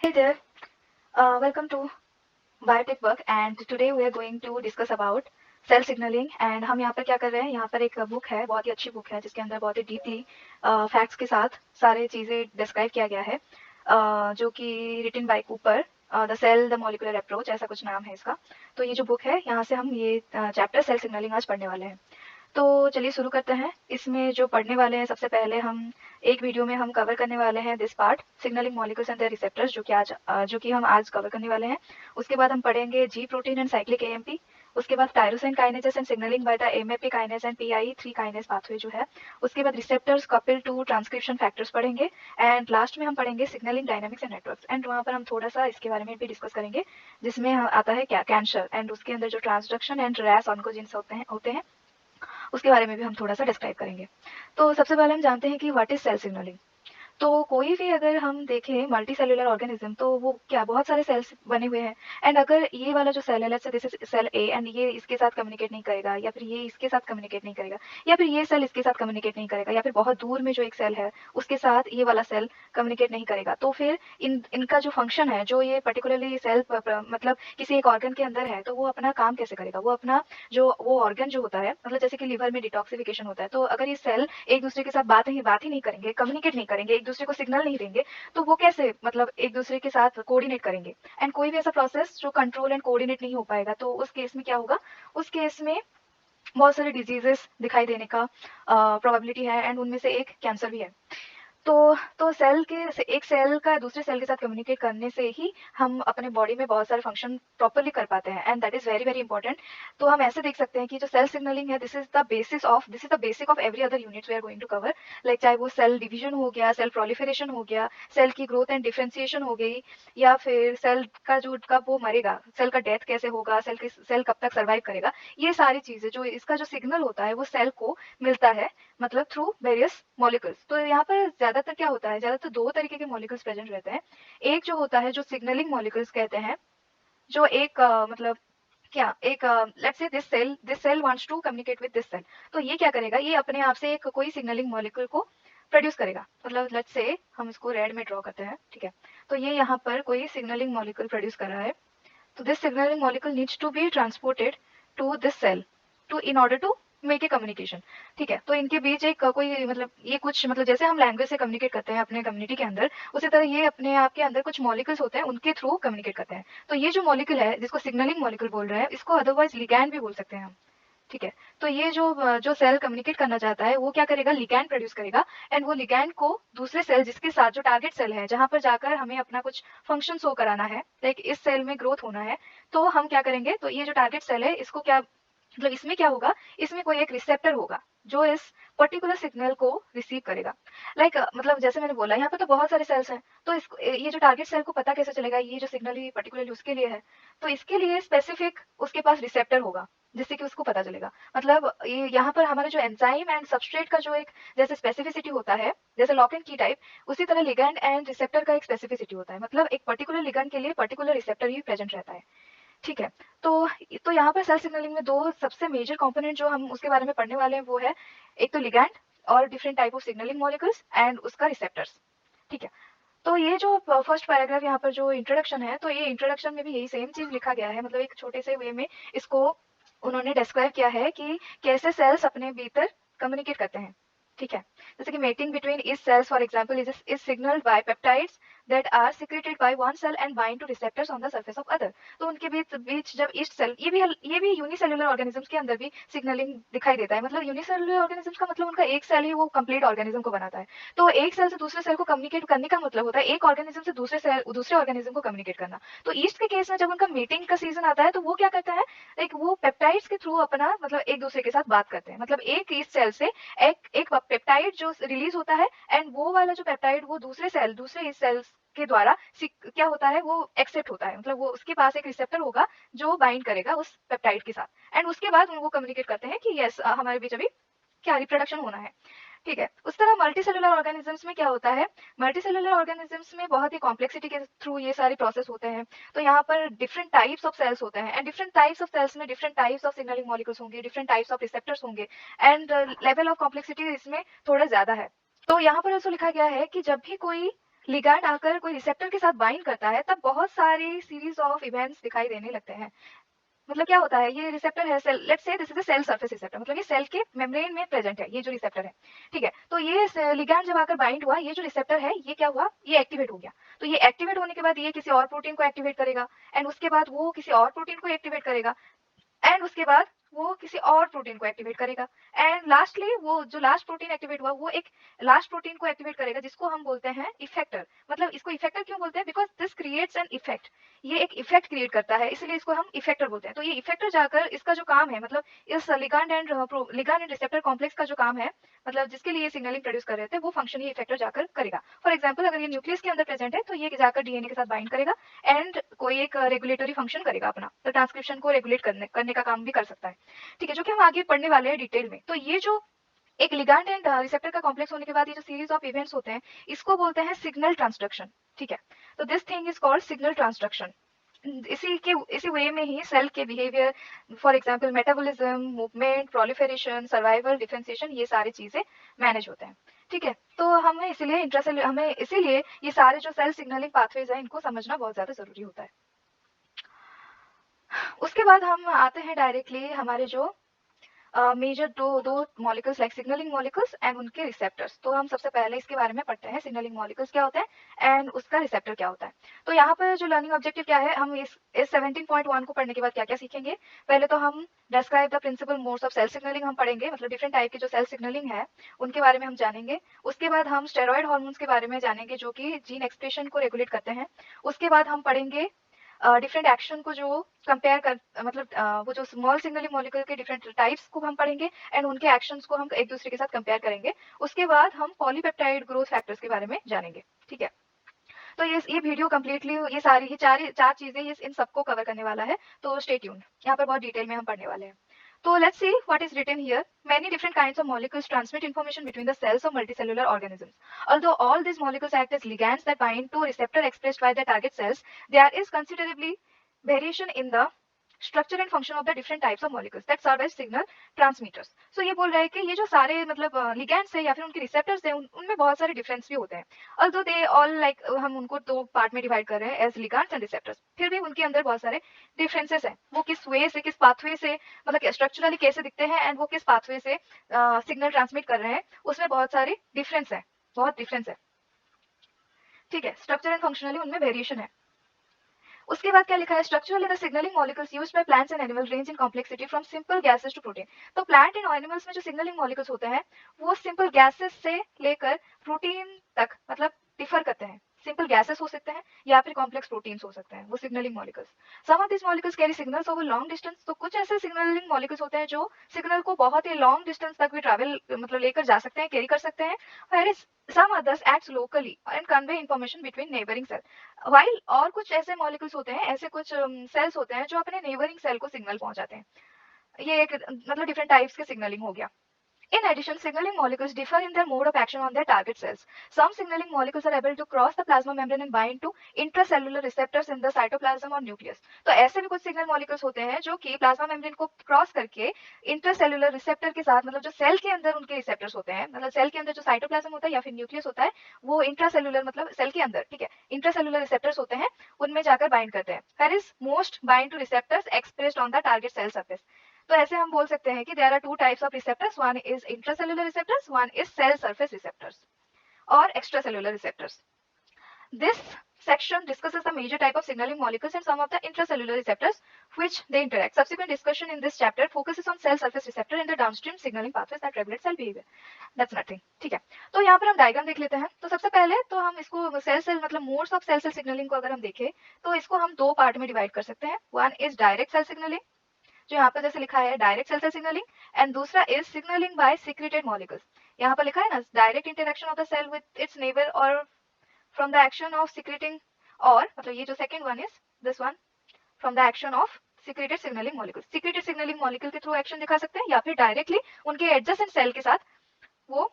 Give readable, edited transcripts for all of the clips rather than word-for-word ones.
Hey there, welcome to Biotech Work and today we are going to discuss about cell signalling and हम यहाँ पर क्या कर रहे हैं, यहाँ पर एक बुक है, बहुत ही अच्छी बुक है जिसके अंदर बहुत ही डीपली फैक्ट्स के साथ सारे चीज़ें डिस्क्राइब किया गया है, जो कि written by Cooper, the cell the molecular approach, ऐसा कुछ नाम है इसका। तो ये जो बुक है, यहाँ से हम ये चैप्टर सेल सिग्नलिंग आज पढ़ने वाले हैं। तो चलिए शुरू करते हैं। इसमें जो पढ़ने वाले हैं, सबसे पहले हम एक वीडियो में हम कवर करने वाले हैं this part signalling molecules and their receptors, जो कि हम आज कवर करने वाले हैं। उसके बाद हम पढ़ेंगे G protein and cyclic AMP. उसके बाद tyrosine kinases and signalling by the MAP kinase and पीआई3 काइनेज पाथवे जो है। उसके बाद receptors coupled to transcription factors पढ़ेंगे एंड लास्ट में हम पढ़ेंगे signalling dynamics and networks and वहाँ पर हम थोड़ा सा इसके बारे में भी डिस्कस करेंगे, जिसमें आता है क्या कैंसर एंड उसके अंदर जो ट्रांसडक्शन एंड रैस ऑन्कोजीन्स होते हैं उसके बारे में भी हम थोड़ा सा डिस्क्राइब करेंगे। तो सबसे पहले हम जानते हैं कि व्हाट इज सेल सिग्नलिंग। तो कोई भी अगर हम देखें मल्टी सेलुलर ऑर्गेनिज्म, तो वो क्या बहुत सारे सेल्स बने हुए हैं एंड अगर ये वाला जो सेल है, लेट्स से this is cell A and ये इसके साथ कम्युनिकेट नहीं करेगा, या फिर ये इसके साथ कम्युनिकेट नहीं करेगा, या फिर ये सेल इसके साथ कम्युनिकेट नहीं करेगा, या फिर बहुत दूर में जो एक सेल है उसके साथ ये वाला सेल कम्युनिकेट नहीं करेगा, तो फिर इनका जो फंक्शन है, जो ये पर्टिकुलरली सेल मतलब किसी एक ऑर्गन के अंदर है, तो वो अपना काम कैसे करेगा, वो अपना जो वो ऑर्गन जो होता है, मतलब जैसे कि लिवर में डिटॉक्सिफिकेशन होता है, तो अगर ये सेल एक दूसरे के साथ बात ही नहीं करेंगे, कम्युनिकेट नहीं करेंगे, एक दूसरे को सिग्नल नहीं देंगे, तो वो कैसे मतलब एक दूसरे के साथ कोऑर्डिनेट करेंगे। एंड कोई भी ऐसा प्रोसेस जो कंट्रोल एंड कोऑर्डिनेट नहीं हो पाएगा, तो उस केस में क्या होगा, उस केस में बहुत सारे डिजीजेस दिखाई देने का प्रोबेबिलिटी है एंड उनमें से एक कैंसर भी है। तो सेल के एक सेल का दूसरे सेल के साथ कम्युनिकेट करने से ही हम अपने बॉडी में बहुत सारे फंक्शन प्रॉपरली कर पाते हैं and that is very very important. तो हम ऐसे देख सकते हैं कि जो सेल सिग्नलिंग है, this is the basic of every other units we are going to cover. Like चाहे वो सेल डिवीजन हो गया, सेल प्रोलिफरेशन हो गया, सेल की ग्रोथ एंड डिफ्रेंसिएशन हो गई, या फिर सेल का जो कब वो मरेगा, सेल का डेथ कैसे होगा, सेल कब तक सर्वाइव करेगा, ये सारी चीजें जो इसका जो सिग्नल होता है वो सेल को मिलता है, मतलब थ्रू वेरियस मॉलिक्यूल्स। तो यहाँ पर ज्यादातर क्या होता है, ज्यादातर दो तरीके के मॉलिक्यूल्स प्रेजेंट रहते हैं। एक जो होता है जो सिग्नलिंग मॉलिक्यूल्स कहते हैं, जो एक मतलब क्या एक लेट्स से this cell wants to communicate with this cell, तो ये क्या करेगा, ये अपने आप से एक कोई सिग्नलिंग मॉलिक्यूल को प्रोड्यूस करेगा। मतलब लेट्स से हम इसको रेड में ड्रॉ करते हैं, ठीक है। तो ये यहाँ पर कोई सिग्नलिंग मॉलिक्यूल प्रोड्यूस कर रहा है, तो this signalling molecule needs to be transported to this cell to in order to make a communication, ठीक है। तो इनके बीच एक कोई मतलब ये कुछ मतलब जैसे हम लैंग्वेज से कम्युनिकेट करते हैं अपने कम्युनिटी के अंदर, उसी तरह ये अपने आप के अंदर कुछ मॉलिक्यूल्स होते हैं, उनके थ्रू कम्युनिकेट करते हैं। तो ये जो मॉलिक्यूल है जिसको सिग्नलिंग मॉलिक्यूल बोल रहे हैं, इसको अदरवाइज लिगैंड भी बोल सकते हैं हम, ठीक है। तो ये जो सेल कम्युनिकेट करना चाहता है वो क्या करेगा, लिगैंड प्रोड्यूस करेगा एंड वो लिगैंड को दूसरे सेल जिसके साथ जो टारगेट सेल है, जहां पर जाकर हमें अपना कुछ फंक्शन शो कराना है, लाइक इस सेल में ग्रोथ होना है, तो हम क्या करेंगे, तो ये जो टारगेट सेल है इसको क्या मतलब इसमें क्या होगा, इसमें कोई एक रिसेप्टर होगा जो इस पर्टिकुलर सिग्नल को रिसीव करेगा। मतलब जैसे मैंने बोला, यहाँ पे तो बहुत सारे सेल्स हैं, तो इसको ये जो टारगेट सेल को पता कैसे चलेगा ये जो सिग्नल ही पर्टिकुलरली उसके लिए है, तो इसके लिए स्पेसिफिक उसके पास रिसेप्टर होगा जिससे कि उसको पता चलेगा। मतलब ये यहाँ पर हमारा जो एंजाइम एंड सबस्ट्रेट का जो एक जैसे स्पेसिफिसिटी होता है, जैसे लॉक एंड की टाइप, उसी तरह लिगैंड एंड रिसेप्टर का एक स्पेसिफिसिटी होता है। मतलब एक पर्टिकुलर लिगैंड के लिए पर्टिकुलर रिसेप्टर ही प्रेजेंट रहता है, ठीक है। तो यहाँ पर सेल सिग्नलिंग में दो सबसे मेजर कंपोनेंट जो हम उसके बारे में पढ़ने वाले हैं वो है, एक तो लिगैंड और different type of signalling molecules and उसका रिसेप्टर्स, ठीक है। तो ये जो फर्स्ट पैराग्राफ यहाँ पर जो इंट्रोडक्शन है, तो ये इंट्रोडक्शन में भी यही सेम चीज लिखा गया है, मतलब एक छोटे से वे में इसको उन्होंने डिस्क्राइब किया है कि कैसे सेल्स अपने भीतर कम्युनिकेट करते हैं, ठीक है। जैसे कि मेटिंग बिटवीन इस cells for example is signalled by peptides that are secreted by one cell and bind to receptors on the surface of other. तो उनके बीच बीच जब ईस्ट सेल, ये भी यूनिसेलुलर ऑर्गेनिजम्स के अंदर भी सिग्नलिंग दिखाई देता है। मतलब यूनिसेलुलर ऑर्गेनिजम्स का मतलब उनका एक सेल ही वो कंप्लीट ऑर्गेनिज्म को बनाता है। तो एक सेल से दूसरे सेल को कम्युनिकेट करने का मतलब होता है एक ऑर्गेनिज्म से दूसरे ऑर्गेनिज्म को कम्युनिकेट करना। तो ईस्ट के केस में जब उनका मीटिंग का सीजन आता है, तो वो क्या करता है, लाइक वो पेप्टाइड्स के थ्रू अपना मतलब एक दूसरे के साथ बात करते हैं। मतलब एक ईस्ट सेल से एक पेप्टाइड जो रिलीज होता है एंड वो वाला जो पेप्टाइड वो दूसरे ईस्ट सेल्स के द्वारा क्या होता है, वो एक्सेप्ट होता है। मतलब वो उसके पास एक रिसेप्टर होगा जो बाइंड करेगा उस पेप्टाइड के साथ एंड उसके बाद वो कम्युनिकेट करते हैं कि यस हमारे बीच अभी क्या रिप्रोडक्शन होना है, ठीक है। उस तरह मल्टी सेलुलर ऑर्गेनिजम्स में क्या होता है, मल्टी सेलुलर ऑर्गेनिजम्स में बहुत ही कॉम्प्लेक्सिटी के थ्रू ये सारे प्रोसेस होते हैं। तो यहाँ पर डिफरेंट टाइप्स ऑफ सेल्स होते हैं and different types of cells में different types of signalling molecules होंगे, डिफरेंट टाइप्स ऑफ रिसेप्टर्स होंगे एंड लेवल ऑफ कॉम्प्लेक्सिटी इसमें थोड़ा ज्यादा है। तो यहाँ पर ऐसा लिखा गया है कि जब भी कोई लिगैंड आकर कोई रिसेप्टर के साथ बाइंड करता है तब बहुत सारी सीरीज ऑफ इवेंट्स दिखाई देने लगते हैं। मतलब क्या होता है, ये रिसेप्टर है सेल, लेट्स से this is a cell surface receptor, मतलब ये सेल के मेम्ब्रेन में प्रेजेंट है ये जो रिसेप्टर है, ठीक है। तो ये लिगैंड जब आकर बाइंड हुआ, ये जो रिसेप्टर है ये क्या हुआ, ये एक्टिवेट हो गया। तो ये एक्टिवेट होने के बाद ये किसी और प्रोटीन को एक्टिवेट करेगा, एंड उसके बाद वो किसी और प्रोटीन को एक्टिवेट करेगा, एंड उसके बाद वो किसी और प्रोटीन को एक्टिवेट करेगा, एंड लास्टली वो जो लास्ट प्रोटीन एक्टिवेट हुआ वो एक लास्ट प्रोटीन को एक्टिवेट करेगा जिसको हम बोलते हैं इफेक्टर। मतलब इसको इफेक्टर क्यों बोलते हैं, because this creates an effect, ये एक इफेक्ट क्रिएट करता है, इसलिए इसको हम इफेक्टर बोलते हैं। तो ये इफेक्टर जाकर इसका जो काम है, मतलब इस लिगैंड एंड रिसेप्टर कॉम्प्लेक्स का जो काम है, मतलब जिसके लिए सिग्नलिंग प्रोड्यूस कर रहे थे, वो फंक्शन ये इफेक्टर जाकर करेगा। फॉर एग्जाम्पल अगर ये न्यूक्लियस के अंदर प्रेजेंट है तो ये जाकर डीएनए के साथ बाइंड करेगा एंड कोई एक रेगुलेटरी फंक्शन करेगा अपना, तो ट्रांसक्रिप्शन को रेगुलेट करने का काम भी कर सकता है, ठीक है, जो कि हम आगे पढ़ने वाले हैं डिटेल में। तो ये जो एक लिगैंड एंड रिसेप्टर का कॉम्प्लेक्स होने के बाद ये जो सीरीज ऑफ इवेंट्स होते हैं, इसको बोलते हैं सिग्नल ट्रांसडक्शन, ठीक है। तो this thing is called signal transduction. इसी वे में ही सेल के behaviour, for example metabolism, movement, proliferation, survival, differentiation, ये सारी चीजें मैनेज होते हैं, ठीक है। तो हमें इसीलिए ये सारे जो सेल सिग्नलिंग पाथवेज हैं इनको समझना बहुत ज्यादा जरूरी होता है। उसके बाद हम आते हैं डायरेक्टली हमारे जो मेजर दो molecules like signalling molecules and उनके रिसेप्टर्स। तो हम सबसे पहले इसके बारे में पढ़ते हैं, सिग्नलिंग मॉलिक्यूल्स क्या होता है एंड उसका रिसेप्टर क्या होता है। तो यहाँ पर जो लर्निंग ऑब्जेक्टिव क्या है, हम इस 17.1 को पढ़ने के बाद क्या क्या सीखेंगे। पहले तो हम describe the principal modes of cell signalling हम पढ़ेंगे, मतलब डिफरेंट टाइप के जो सेल सिग्नलिंग है उनके बारे में हम जानेंगे। उसके बाद हम स्टेरॉइड हार्मोन्स के बारे में जानेंगे जो कि जीन एक्सप्रेशन को रेगुलेट करते हैं। उसके बाद हम पढ़ेंगे डिफरेंट एक्शन को जो कंपेयर कर, मतलब वो जो स्मॉल सिग्नलिंग मॉलिक्यूल के डिफरेंट टाइप्स को हम पढ़ेंगे एंड उनके एक्शंस को हम एक दूसरे के साथ कंपेयर करेंगे। उसके बाद हम पॉलीपेप्टाइड ग्रोथ फैक्टर्स के बारे में जानेंगे, ठीक है। तो ये वीडियो कम्प्लीटली ये चार चीजें ये इन सबको कवर करने वाला है, तो स्टे ट्यून्ड, यहाँ पर बहुत डिटेल में हम पढ़ने वाले हैं। So let's see what is written here. Many different kinds of molecules transmit information between the cells of multicellular organisms. Although all these molecules act as ligands that bind to receptor expressed by the target cells, there is considerably variation in the structure and function of the different types of molecules that serve as signal transmitters. So ये बोल रहा है कि ये जो सारे मतलब ligands है या फिर उनके receptors हैं उनमें बहुत सारे difference भी होते हैं। Although they all like हम उनको दो पार्ट में डिवाइड कर रहे हैं as ligands and receptors, फिर भी उनके अंदर बहुत सारे डिफरेंसेस हैं। वो किस वे से, किस पाथवे से, मतलब स्ट्रक्चरली कैसे दिखते हैं एंड वो किस पाथवे से सिग्नल ट्रांसमिट कर रहे हैं, उसमें बहुत सारे डिफरेंस है, बहुत डिफरेंस है, ठीक है। स्ट्रक्चर एंड फंक्शनली उनमें वेरिएशन है। उसके बाद क्या लिखा है, structurally the signalling molecules used by plants and animals range in complexity from simple gases to protein. तो प्लांट एंड एनिमल्स में जो सिग्नलिंग मॉलिक्यूल्स होते हैं वो सिंपल गैसेस से लेकर प्रोटीन तक मतलब डिफर करते हैं। सिंपल गैसेस हो सकते हैं या फिर कॉम्प्लेक्स प्रोटीन्स हो सकते हैं, वो signalling molecules. Some of this molecules carry signals over long distance. तो कुछ ऐसे सिग्नलिंग मॉलिक्यूल्स होते हैं जो सिग्नल को बहुत ही लॉन्ग डिस्टेंस तक भी ट्रैवल मतलब लेकर जा सकते हैं, कैरी कर सकते हैं। whereas some others acts locally and convey information between neighboring cells. While और कुछ ऐसे मॉलिक्यूल्स होते हैं, ऐसे कुछ सेल्स होते हैं जो अपने नेबरिंग सेल को सिग्नल पहुंचाते हैं। ये एक मतलब डिफरेंट टाइप्स के सिग्नलिंग हो गया। In addition, signaling molecules differ in their mode of action on their target cells. Some signaling molecules are able to cross the plasma membrane and bind to intracellular receptors in the cytoplasm or nucleus. तो ऐसे भी कुछ signal molecules होते हैं जो कि plasma membrane को cross करके इंट्रासेलुलर रिसेप्टर के साथ, मतलब जो सेल के अंदर उनके रिसेप्टर्स होते हैं, मतलब सेल के अंदर जो साइटोप्लाज्म होता है या फिर न्यूक्लियस होता है, वो इंट्रासेलुलर मतलब सेल के अंदर, ठीक है, इंट्रासेलुलर रिसेप्टर्स होते हैं, उनमें जाकर बाइंड करते हैं। Whereas most bind to receptors expressed on the target cell surface. तो ऐसे हम बोल सकते हैं कि there are two types of receptors, one is intracellular receptors, one is cell surface receptors or extracellular receptors. This section discusses the major type of signaling molecules and some of the intracellular receptors which they interact. Subsequent discussion in this chapter focuses on cell surface receptor and the downstream signaling pathways that regulate cell behavior. That's nothing, ठीक है। तो यहाँ पर हम diagram देख लेते हैं। तो सबसे पहले तो हम इसको सेल मतलब मोड्स ऑफ सेल सिग्नलिंग को अगर हम देखें तो इसको हम दो पार्ट में डिवाइड कर सकते हैं। One is direct cell signalling, जो यहाँ पर जैसे लिखा है डायरेक्ट सेल सिग्नलिंग, एंड दूसरा is signalling by secreted molecules. यहाँ पर लिखा है ना direct interaction of the cell with its neighbour और from the action of secreting, और मतलब ये जो second one is this one from the action of secreted signalling molecule. Secreted signalling molecule के थ्रू एक्शन दिखा सकते हैं या फिर डायरेक्टली उनके एडजेसेंट सेल के साथ वो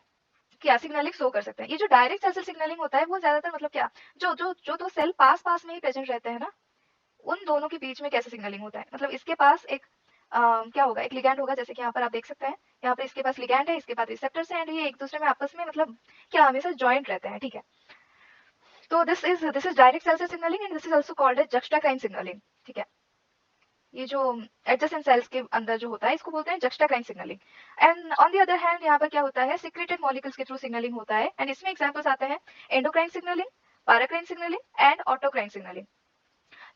क्या सिग्नलिंग शो कर सकते हैं। ये जो डायरेक्ट सेल सिग्नलिंग होता है वो ज्यादातर मतलब क्या, जो जो जो दो सेल पास पास में ही प्रेजेंट रहते हैं ना, उन दोनों के बीच में कैसे सिग्नलिंग होता है। मतलब इसके पास एक क्या होगा, एक लिगैंड होगा, जैसे कि यहाँ पर आप देख सकते हैं, यहाँ पर इसके पास लिगैंड है, इसके पास रिसेप्टर्स हैं, एंड ये एक दूसरे में आपस में मतलब क्या हमेशा जॉइंट रहते हैं, ठीक है। तो दिस इज डायरेक्ट सेल से signalling and this is also called as juxtacrine signalling, ठीक है। ये जो एडजेसेंट सेल्स के अंदर जो होता है इसको बोलते हैं juxtacrine signalling. And on the other hand यहाँ पर क्या होता है, सिक्रेटेड मॉलिक्यूल्स के थ्रू सिग्नलिंग होता है, एंड इसमें एग्जांपल्स आते हैं endocrine signalling, paracrine signalling and autocrine signalling.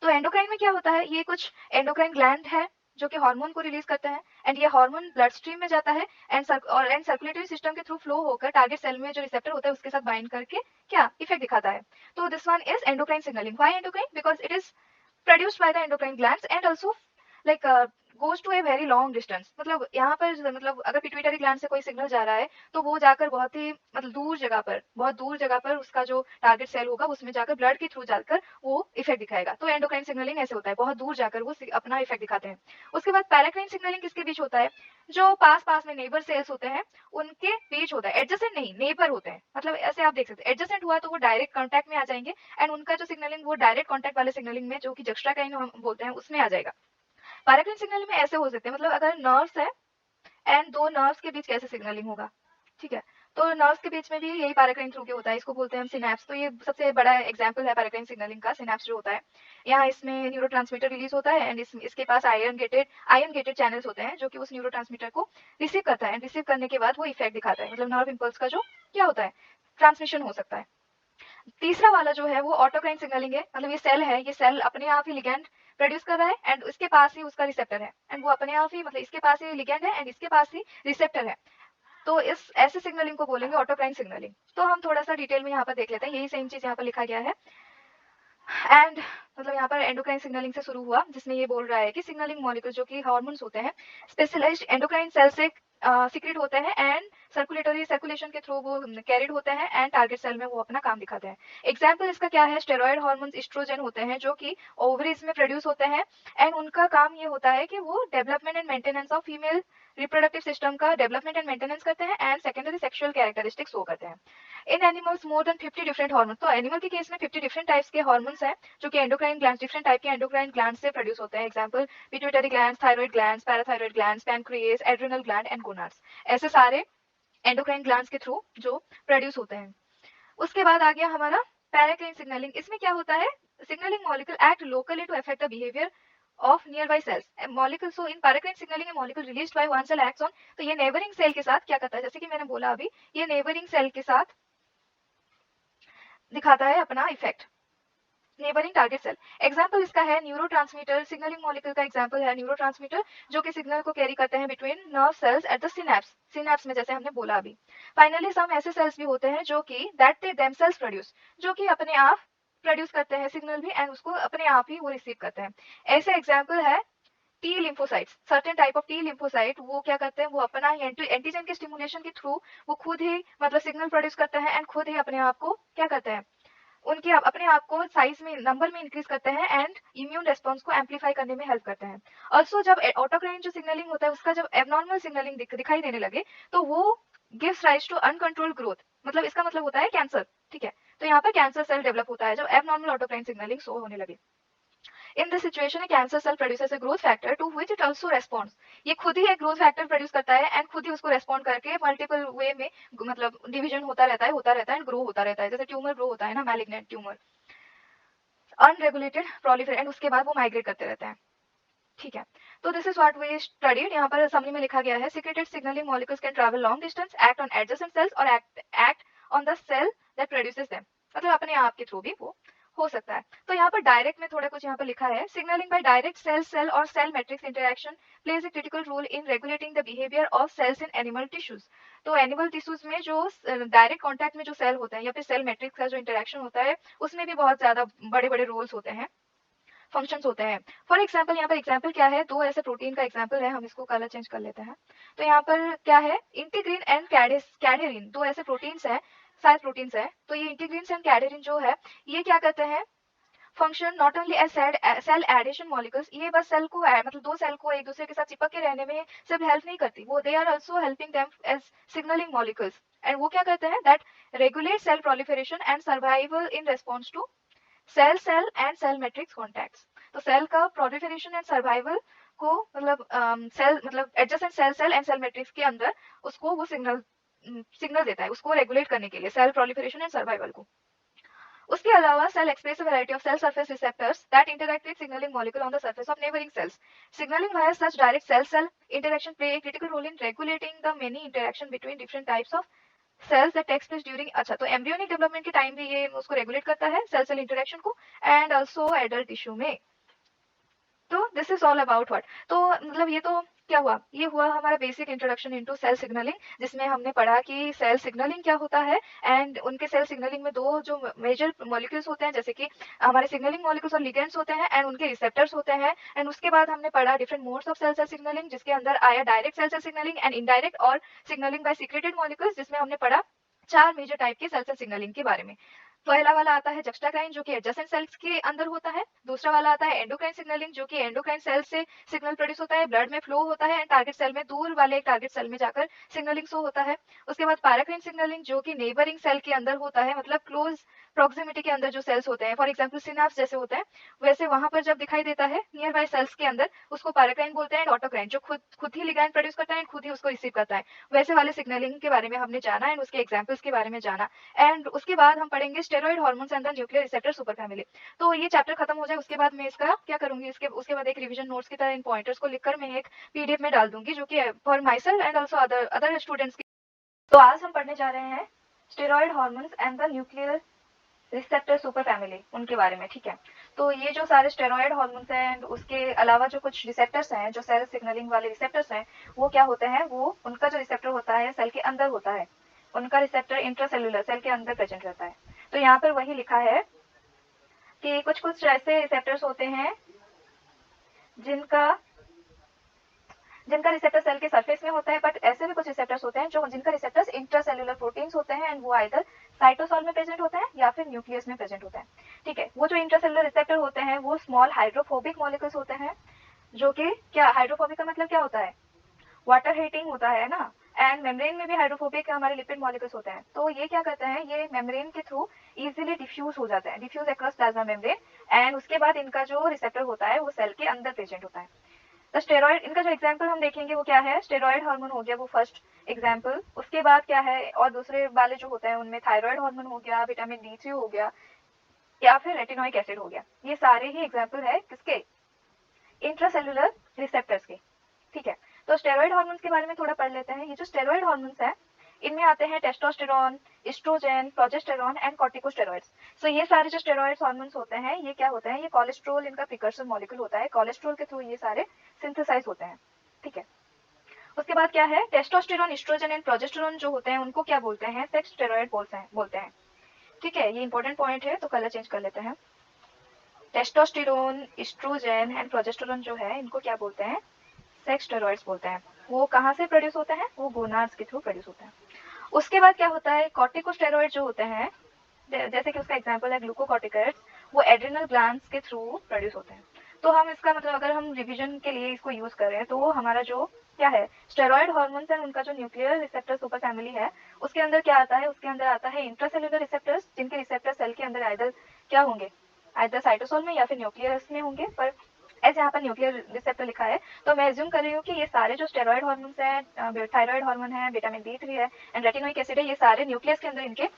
तो एंडोक्राइन में क्या होता है, ये कुछ एंडोक्राइन ग्लैंड है जो कि हार्मोन को रिलीज करते हैं, एंड ये हार्मोन ब्लड स्ट्रीम में जाता है एंड सर्कुलेटरी सिस्टम के थ्रू फ्लो होकर टारगेट सेल में जो रिसेप्टर होता है उसके साथ बाइंड करके क्या इफेक्ट दिखाता है। तो this one is endocrine signalling. Why endocrine? Because it is produced by the endocrine glands and also like goes to a very long distance। मतलब यहाँ पर मतलब अगर पिट्यूटरी ग्लैंड से कोई सिग्नल जा रहा है तो वो जाकर बहुत ही मतलब बहुत दूर जगह पर उसका जो टारगेट सेल होगा उसमें जाकर ब्लड के थ्रू जाकर वो इफेक्ट दिखाएगा। तो एंडोक्राइन सिग्नलिंग ऐसे होता है, बहुत दूर जाकर वो अपना इफेक्ट दिखाते हैं। उसके बाद पैराक्राइन सिग्नलिंग किसके बीच होता है, जो पास पास में नेबर सेल्स होते हैं उनके बीच होता है, एडजेसेंट नहीं नेबर होते हैं। मतलब ऐसे आप देख सकते हैं एडजेसेंट हुआ तो वो डायरेक्ट कॉन्टैक्ट में आ जाएंगे एंड उनका जो सिग्नलिंग वो डायरेक्ट कॉन्टैक्ट वाले सिग्नलिंग में जो कि जक्स्ट्राकाइन हम बोलते हैं उसमें आ जाएगा। पैराक्राइन सिग्नलिंग में ऐसे हो सकते हैं, मतलब अगर नर्व्स है एंड दो नर्व्स के बीच कैसे सिग्नलिंग होगा, ठीक है। तो नर्व्स के बीच में भी यही पैराक्राइन थ्रू के होता है, इसको बोलते हैं हम सिनैप्स। तो ये सबसे बड़ा एग्जांपल है पैराक्राइन सिग्नलिंग का, सिनैप्स जो होता है। यहाँ इसमें न्यूरोट्रांसमीटर रिलीज होता है एंड इसके पास आयन गेटेड चैनल्स होते हैं जो कि उस न्यूरोट्रांसमीटर को रिसीव करता है एंड रिसीव करने के बाद वो इफेक्ट दिखाता है, मतलब नर्व इम्पल्स का जो क्या होता है ट्रांसमिशन हो सकता है। तीसरा वाला जो है वो ऑटोक्राइन सिग्नलिंग है, मतलब ये सेल है, ये सेल अपने आप ही लिगैंड प्रोड्यूस कर रहा है एंड उसके पास ही उसका रिसेप्टर है एंड वो अपने आप ही मतलब इसके पास ही लिगैंड है एंड इसके पास ही रिसेप्टर है। तो इस ऐसे सिग्नलिंग को बोलेंगे ऑटोक्राइन सिग्नलिंग। तो हम थोड़ा सा डिटेल में यहाँ पर देख लेते हैं, यही सेम चीज यहाँ पर लिखा गया है। एंड मतलब यहाँ पर एंडोक्राइन सिग्नलिंग से शुरू हुआ जिसमें ये बोल रहा है कि सिग्नलिंग मॉलिक्यूल जो कि हार्मोन्स होते हैं स्पेशलाइज्ड एंडोक्राइन सेल से सीक्रेट होते हैं एंड सर्कुलेशन के थ्रू वो कैरिड होते हैं एंड टारगेट सेल में वो अपना काम दिखाते हैं। एग्जाम्पल इसका क्या है, स्टेरॉयड हार्मोन्स एस्ट्रोजन होते हैं जो कि ओवरीज में प्रोड्यूस होते हैं एंड उनका काम ये होता है कि वो development and maintenance of female reproductive system का डेवलपमेंट एंड मेंटेनेंस करते हैं and secondary sexual characteristics show करते हैं। In animals more than 50 different hormones, तो एनिमल के केस में 50 डिफरेंट टाइप्स के हार्मोन्स हैं जो कि एंडोक्राइन ग्लैंड्स डिफरेंट टाइप के एंडोक्राइन ग्लैंड्स से प्रोड्यूस होते हैं। Example pituitary glands, thyroid glands, parathyroid glands, pancreas, adrenal gland and gonads, ऐसे सारे एंडोक्राइन ग्लैंड्स के थ्रू जो प्रोड्यूस होते हैं। उसके बाद आ गया हमारा पैराक्राइन सिग्नलिंग। इसमें क्या होता है, signalling molecule act locally to affect the behaviour of nearby cells molecule। so in paracrine signaling a molecule released by one cell acts on, तो ये नेबरिंग सेल के साथ क्या करता है, जैसे कि मैंने बोला अभी, ये नेबरिंग सेल के साथ दिखाता है अपना effect, neighbouring target cell. Example इसका है न्यूरोट्रांसमीटर, सिग्नलिंग मॉलिक्यूल का एग्जांपल है न्यूरोट्रांसमीटर जो कि सिग्नल को कैरी करते हैं between nerve cells at the synapse में, जैसे हमने बोला अभी। फाइनली सम ऐसे सेल्स भी होते हैं जो कि दैट दे देमसेल्व्स प्रोड्यूस, जो कि अपने आप प्रोड्यूस करते हैं सिग्नल भी एंड उसको अपने आप ही वो रिसीव करते हैं। ऐसे एग्जाम्पल है T lymphocytes, certain type of T lymphocyte, वो क्या करते हैं, वो अपना ही एंटीजन के स्टिमुलेशन के थ्रू वो खुद ही मतलब सिग्नल प्रोड्यूस करते हैं एंड खुद ही अपने आप को क्या करते हैं, उनके अपने आप को साइज में नंबर में इंक्रीज करते हैं एंड इम्यून रेस्पॉन्स को एम्पलीफाई करने में हेल्प करते हैं। ऑल्सो जब ऑटोक्राइन जो सिग्नलिंग होता है उसका जब एबनॉर्मल सिग्नलिंग दिखाई देने लगे तो वो gives rise to uncontrolled growth, मतलब इसका मतलब होता है कैंसर, ठीक है। तो यहाँ पर कैंसर सेल डेवलप होता है जब एबनॉर्मल ऑटोक्राइन सिग्नलिंग शो होने लगे। In this situation, a cancer cell produces a growth factor to which it also responds। ये खुद ही एक ग्रोथ फैक्टर प्रोड्यूस करता है एंड खुद ही उसको रेस्पॉन्ड करके मल्टीपल वे में मतलब डिवीजन होता रहता है एंड ग्रो होता रहता है, जैसे ट्यूमर ग्रो होता है ना, malignant tumour, unregulated proliferation and उसके बाद वो माइग्रेट करते रहते हैं, ठीक है। तो this is what we studied. यहाँ पर समरी में लिखा गया है secreted signalling molecules can travel long distance, act on adjacent cells और act on the cell that produces them, मतलब अपने आप के थ्रू भी वो हो सकता है। तो यहाँ पर डायरेक्ट में थोड़ा कुछ यहाँ पर लिखा है, सिग्नलिंग बाय डायरेक्ट सेल और cell matrix interaction plays a critical role in regulating the behaviour of cells in animal tissues. तो एनिमल टिश्यूज में जो डायरेक्ट कॉन्टैक्ट में जो सेल होता है या फिर सेल मैट्रिक्स का जो इंटरेक्शन होता है उसमें भी बहुत ज्यादा बड़े बड़े रोल्स होते हैं, फंक्शंस होते हैं। फॉर एग्जाम्पल यहाँ पर एग्जाम्पल क्या है, दो ऐसे प्रोटीन का एग्जाम्पल है, हम इसको कलर चेंज कर लेते हैं। तो यहाँ पर क्या है, इंटीग्रीन एंड कैडेरिन, दो ऐसे प्रोटीन्स हैं, शायद प्रोटीन्स है। तो ये इंटीग्रीन एंड कैडेरिन जो है ये क्या करते हैं, function not only as cell adhesion molecules, ये बस सेल को मतलब दो सेल को एक दूसरे के साथ चिपक के रहने में सिर्फ हेल्प नहीं करती, वो they are also helping them as signalling molecules and वो क्या करते हैं that regulate cell proliferation and survival in response to cell and cell matrix contacts. तो सेल का प्रोलिफरेशन एंड सर्वाइवल को मतलब सेल मतलब adjacent cell and cell matrix के अंदर उसको वो सिग्नल देता है, उसको रेगुलेट करने के लिए सेल प्रोलिफरेशन एंड सर्वाइवल को। उसके अलावा cell express variety of cell surface receptors that interact with signalling molecule on the surface of neighbouring cells. Signaling via such direct cell-cell interaction play a critical role in regulating the many interaction between different types of cells that takes place during. अच्छा, तो embryonic development के time भी ये उसको regulate करता है cell cell interaction को, and also adult tissue में. तो this is all about what. तो मतलब ये तो क्या हुआ, ये हुआ हमारा basic introduction into cell signalling, जिसमें हमने पढ़ा कि सेल सिग्नलिंग क्या होता है. एंड उनके सेल सिग्नलिंग में दो जो मेजर मॉलिक्यूल्स होते हैं, जैसे कि हमारे सिग्नलिंग मॉलिक्यूल्स और लिगेंड्स होते हैं, एंड उनके रिसेप्टर्स होते हैं. एंड उसके बाद हमने पढ़ा different modes of cell cell signalling, जिसके अंदर आया direct cell cell signalling and indirect और सिग्नलिंग बाय सीक्रेटेड मॉलिक्यूल्स, जिसमें हमने पढ़ा 4 मेजर टाइप के सेल सेल सिग्नलिंग के बारे में. पहला वाला आता है जक्स्टाकाइन, जो कि एडजेसेंट सेल्स के अंदर होता है. दूसरा वाला आता है एंडोक्राइन सिग्नलिंग, जो कि एंडोक्राइन सेल से सिग्नल प्रोड्यूस होता है, ब्लड में फ्लो होता है, एंड टारगेट सेल में दूर वाले टारगेट सेल में जाकर सिग्नलिंग शो होता है. उसके बाद पैराक्राइन सिग्नलिंग, जो कि नेबरिंग सेल के अंदर होता है, मतलब क्लोज प्रॉक्सिमिटी के अंदर जो सेल्स होते हैं, फॉर एग्जाम्पल सिनाप्स जैसे होते हैं, वैसे वहां पर जब दिखाई देता है नियर बाय सेल्स के अंदर, उसको पैराक्राइन बोलते हैं. ऑटोक्राइन जो खुद ही लिगैंड प्रोड्यूस करता है, खुद ही उसको रिसीव करता है. वैसे वाले सिग्नलिंग के बारे में हमने जाना एंड उसके एग्जाम्पल्स के बारे में जाना. एंड उसके बाद हम पढ़ेंगे steroid hormones and the nuclear receptor super family. तो ये चैप्टर खत्म हो जाए उसके बाद मैं इसका क्या करूंगी, उसके बाद एक रिवीजन नोट्स की तरह इन पॉइंटर्स को लिखकर मैं एक पीडीएफ में डाल दूंगी, जो कि for my self and also other students की. तो आज हम पढ़ने जा रहे हैं steroid hormones and the nuclear receptor super family, उनके बारे में. ठीक है, तो ये जो सारे स्टेरॉइड हार्मोन्स हैं एंड उसके अलावा जो कुछ रिसेप्टर्स हैं, जो सेल सिग्नलिंग वाले रिसेप्टर्स हैं, वो क्या होते हैं, वो उनका जो रिसेप्टर होता है सेल के अंदर होता है. उनका रिसेप्टर इंट्रासेलुलर सेल के अंदर प्रेजेंट रहता है. तो यहाँ पर वही लिखा है कि कुछ कुछ ऐसे रिसेप्टर्स होते हैं जिनका जिनका रिसेप्टर सेल के सरफेस में होता है, बट ऐसे भी कुछ रिसेप्टर्स होते हैं जो जिनका रिसेप्टर्स इंट्रासेलुलर प्रोटीन्स होते हैं, एंड वो आइदर साइटोसॉल में प्रेजेंट होता है या फिर न्यूक्लियस में प्रेजेंट होता है. ठीक है, वो जो इंट्रासेलुलर रिसेप्टर होते हैं वो स्मॉल हाइड्रोफोबिक मॉलिक्यूल्स होते हैं, जो कि क्या हाइड्रोफोबिक का मतलब क्या होता है, वाटर हीटिंग होता है ना. एंड मेम्ब्रेन में भी हाइड्रोफोबिक हमारे लिपिड मॉलिक्यूल्स होते हैं. तो ये क्या करते हैं, ये मेम्ब्रेन के थ्रू इजीली डिफ्यूज हो जाता है, diffuse across plasma membrane. And उसके बाद इनका जो रिसेप्टर होता है वो सेल के अंदर प्रेजेंट होता है. तो स्टेरॉइड, इनका जो एग्जाम्पल हम देखेंगे वो क्या है, स्टेरॉइड हार्मोन हो गया वो फर्स्ट एग्जाम्पल. उसके बाद क्या है, और दूसरे वाले जो होते हैं उनमें थायराइड हार्मोन हो गया, विटामिन D3 हो गया, या फिर रेटिनोइक एसिड हो गया. ये सारे ही एग्जाम्पल है किसके, इंट्रासेलुलर रिसेप्टर्स के. ठीक है, तो स्टेरॉइड हार्मोन्स के बारे में थोड़ा पढ़ लेते हैं. ये जो स्टेरॉइड हार्मोन्स है, इनमें आते हैं testosterone, oestrogen, progesterone and corticosteroids. So ये सारे जो स्टेरॉइड हार्मोन्स होते हैं, ये क्या होते हैं, ये कोलेस्ट्रॉल इनका प्रिकर्सर मॉलिक्यूल होता है. कोलेस्ट्रॉल के थ्रू ये सारे सिंथेसाइज होते हैं. ठीक है, उसके बाद क्या है, टेस्टोस्टेरोन, एस्ट्रोजन एंड प्रोजेस्टेरोन जो होते हैं उनको क्या बोलते हैं, सेक्स स्टेरॉइड बोलते हैं. ठीक है, ये इंपॉर्टेंट पॉइंट है, तो कलर चेंज कर लेते हैं. टेस्टोस्टेरोन, एस्ट्रोजन एंड प्रोजेस्टेरोन जो है इनको क्या बोलते हैं, सेक्स स्टेरॉइड्स बोलते हैं. वो कहाँ से प्रोड्यूस होते हैं, वो गोनाड्स के थ्रू प्रोड्यूस होते हैं. उसके बाद क्या होता है, कॉर्टिकोस्टेरॉइड जो होते हैं, जैसे कि उसका एग्जांपल है ग्लूकोकॉर्टिकॉइड्स, वो एड्रिनल ग्लैंड्स के थ्रू प्रोड्यूस होते हैं. तो हम इसका मतलब अगर हम रिवीजन के लिए इसको यूज कर रहे हैं, तो वो हमारा जो क्या है, स्टेरॉइड हार्मोन्स है, उनका जो न्यूक्लियर रिसेप्टर सुपर फैमिली है, उसके अंदर क्या आता है, उसके अंदर आता है इंट्रासेलुलर रिसेप्टर्स, जिनके रिसेप्टर सेल के अंदर आइदर क्या होंगे, आइदर साइटोसोल में या फिर न्यूक्लियस में होंगे. पर ऐसे यहाँ पर न्यूक्लियर रिसेप्टर लिखा है, तो मैं एज्यूम कर रही हूँ कि ये सारे जो स्टेरॉइड हार्मोन्स हैं, थायराइड हार्मोन है, विटामिन D3 है एंड रेटिनोइक एसिड है, ये सारे न्यूक्लियस के अंदर इनके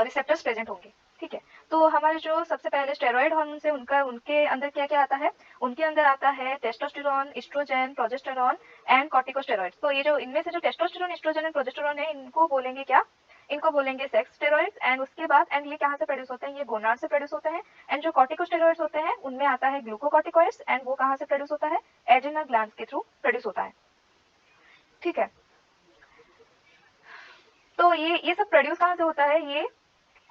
रिसेप्टर्स प्रेजेंट होंगे. ठीक है, तो हमारे जो सबसे पहले स्टेरॉइड हार्मोन्स है, उनके अंदर क्या क्या आता है, उनके अंदर आता है testosterone, oestrogen, progesterone and corticosteroids. तो ये जो इनमें से जो टेस्टोस्टेरोन, एस्ट्रोजन एंड प्रोजेस्टेरोन है, इनको बोलेंगे क्या, इनको बोलेंगे सेक्स स्टेरॉइड्स. एंड उसके बाद, एंड ये कहाँ से प्रोड्यूस होते हैं, ये गोनाड से प्रोड्यूस होते हैं. एंड जो कॉर्टिकोस्टेरॉइड्स होते हैं उनमें आता है ग्लूकोकॉर्टिकॉइड्स, एंड वो कहाँ से प्रोड्यूस होता है, एड्रिनल ग्लैंड्स के थ्रू प्रोड्यूस होता है. ठीक है, तो ये सब प्रोड्यूस कहाँ से होता है, ये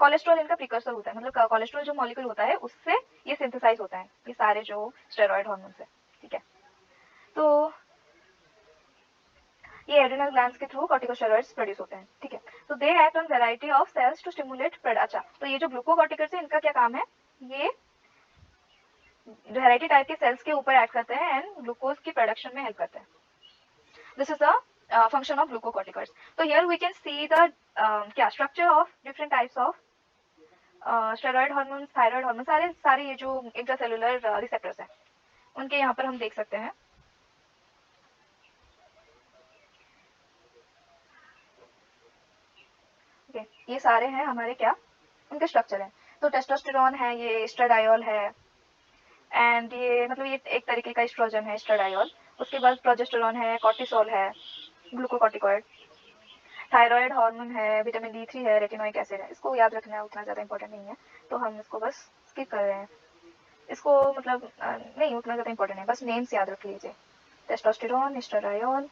कोलेस्ट्रॉल इनका प्रिकर्सर होता है, मतलब कोलेस्ट्रॉल जो मॉलिक्यूल होता है उससे ये सिंथेसाइज होता है, ये सारे जो स्टेरॉइड हार्मोन्स है. ठीक है, तो ये एड्रिनल ग्लैंड्स के थ्रू कॉर्टिकोस्टेरॉइड्स प्रोड्यूस होते हैं. ठीक है, तो they act on variety of cells to stimulate अच्छा, तो ये जो ग्लूकोकॉर्टिकॉइड्स है, इनका क्या काम है, ये वैरायटी टाइप के सेल्स के ऊपर एक्ट करते हैं एंड ग्लूकोज की प्रोडक्शन में हेल्प करते हैं. This is the function of glucocorticoids. तो here we can see the क्या structure of different types of steroid hormones, thyroid hormone, सारे सारे ये जो इंट्रासेलुलर रिसेप्टर्स हैं उनके यहाँ पर हम देख सकते हैं. ये सारे हैं हमारे क्या, उनके स्ट्रक्चर हैं. तो टेस्टोस्टेरोन है, ये एस्ट्राडायोल है, एंड ये मतलब ये एक तरीके का एस्ट्रोजन है एस्ट्राडायोल। उसके बाद प्रोजेस्टेरोन है, कॉर्टिसोल है, ग्लूकोकॉर्टिकॉइड, थायराइड हार्मोन है, विटामिन D3 है, रेटिनोइक एसिड है। इसको याद रखना है, उतना ज़्यादा इंपॉर्टेंट नहीं है, तो हम इसको बस स्किप कर रहे हैं। इसको मतलब नहीं उतना ज़्यादा इंपॉर्टेंट है, बस नेम्स याद रख लीजिए। टेस्टोस्टेरोन, एस्ट्राडायोल,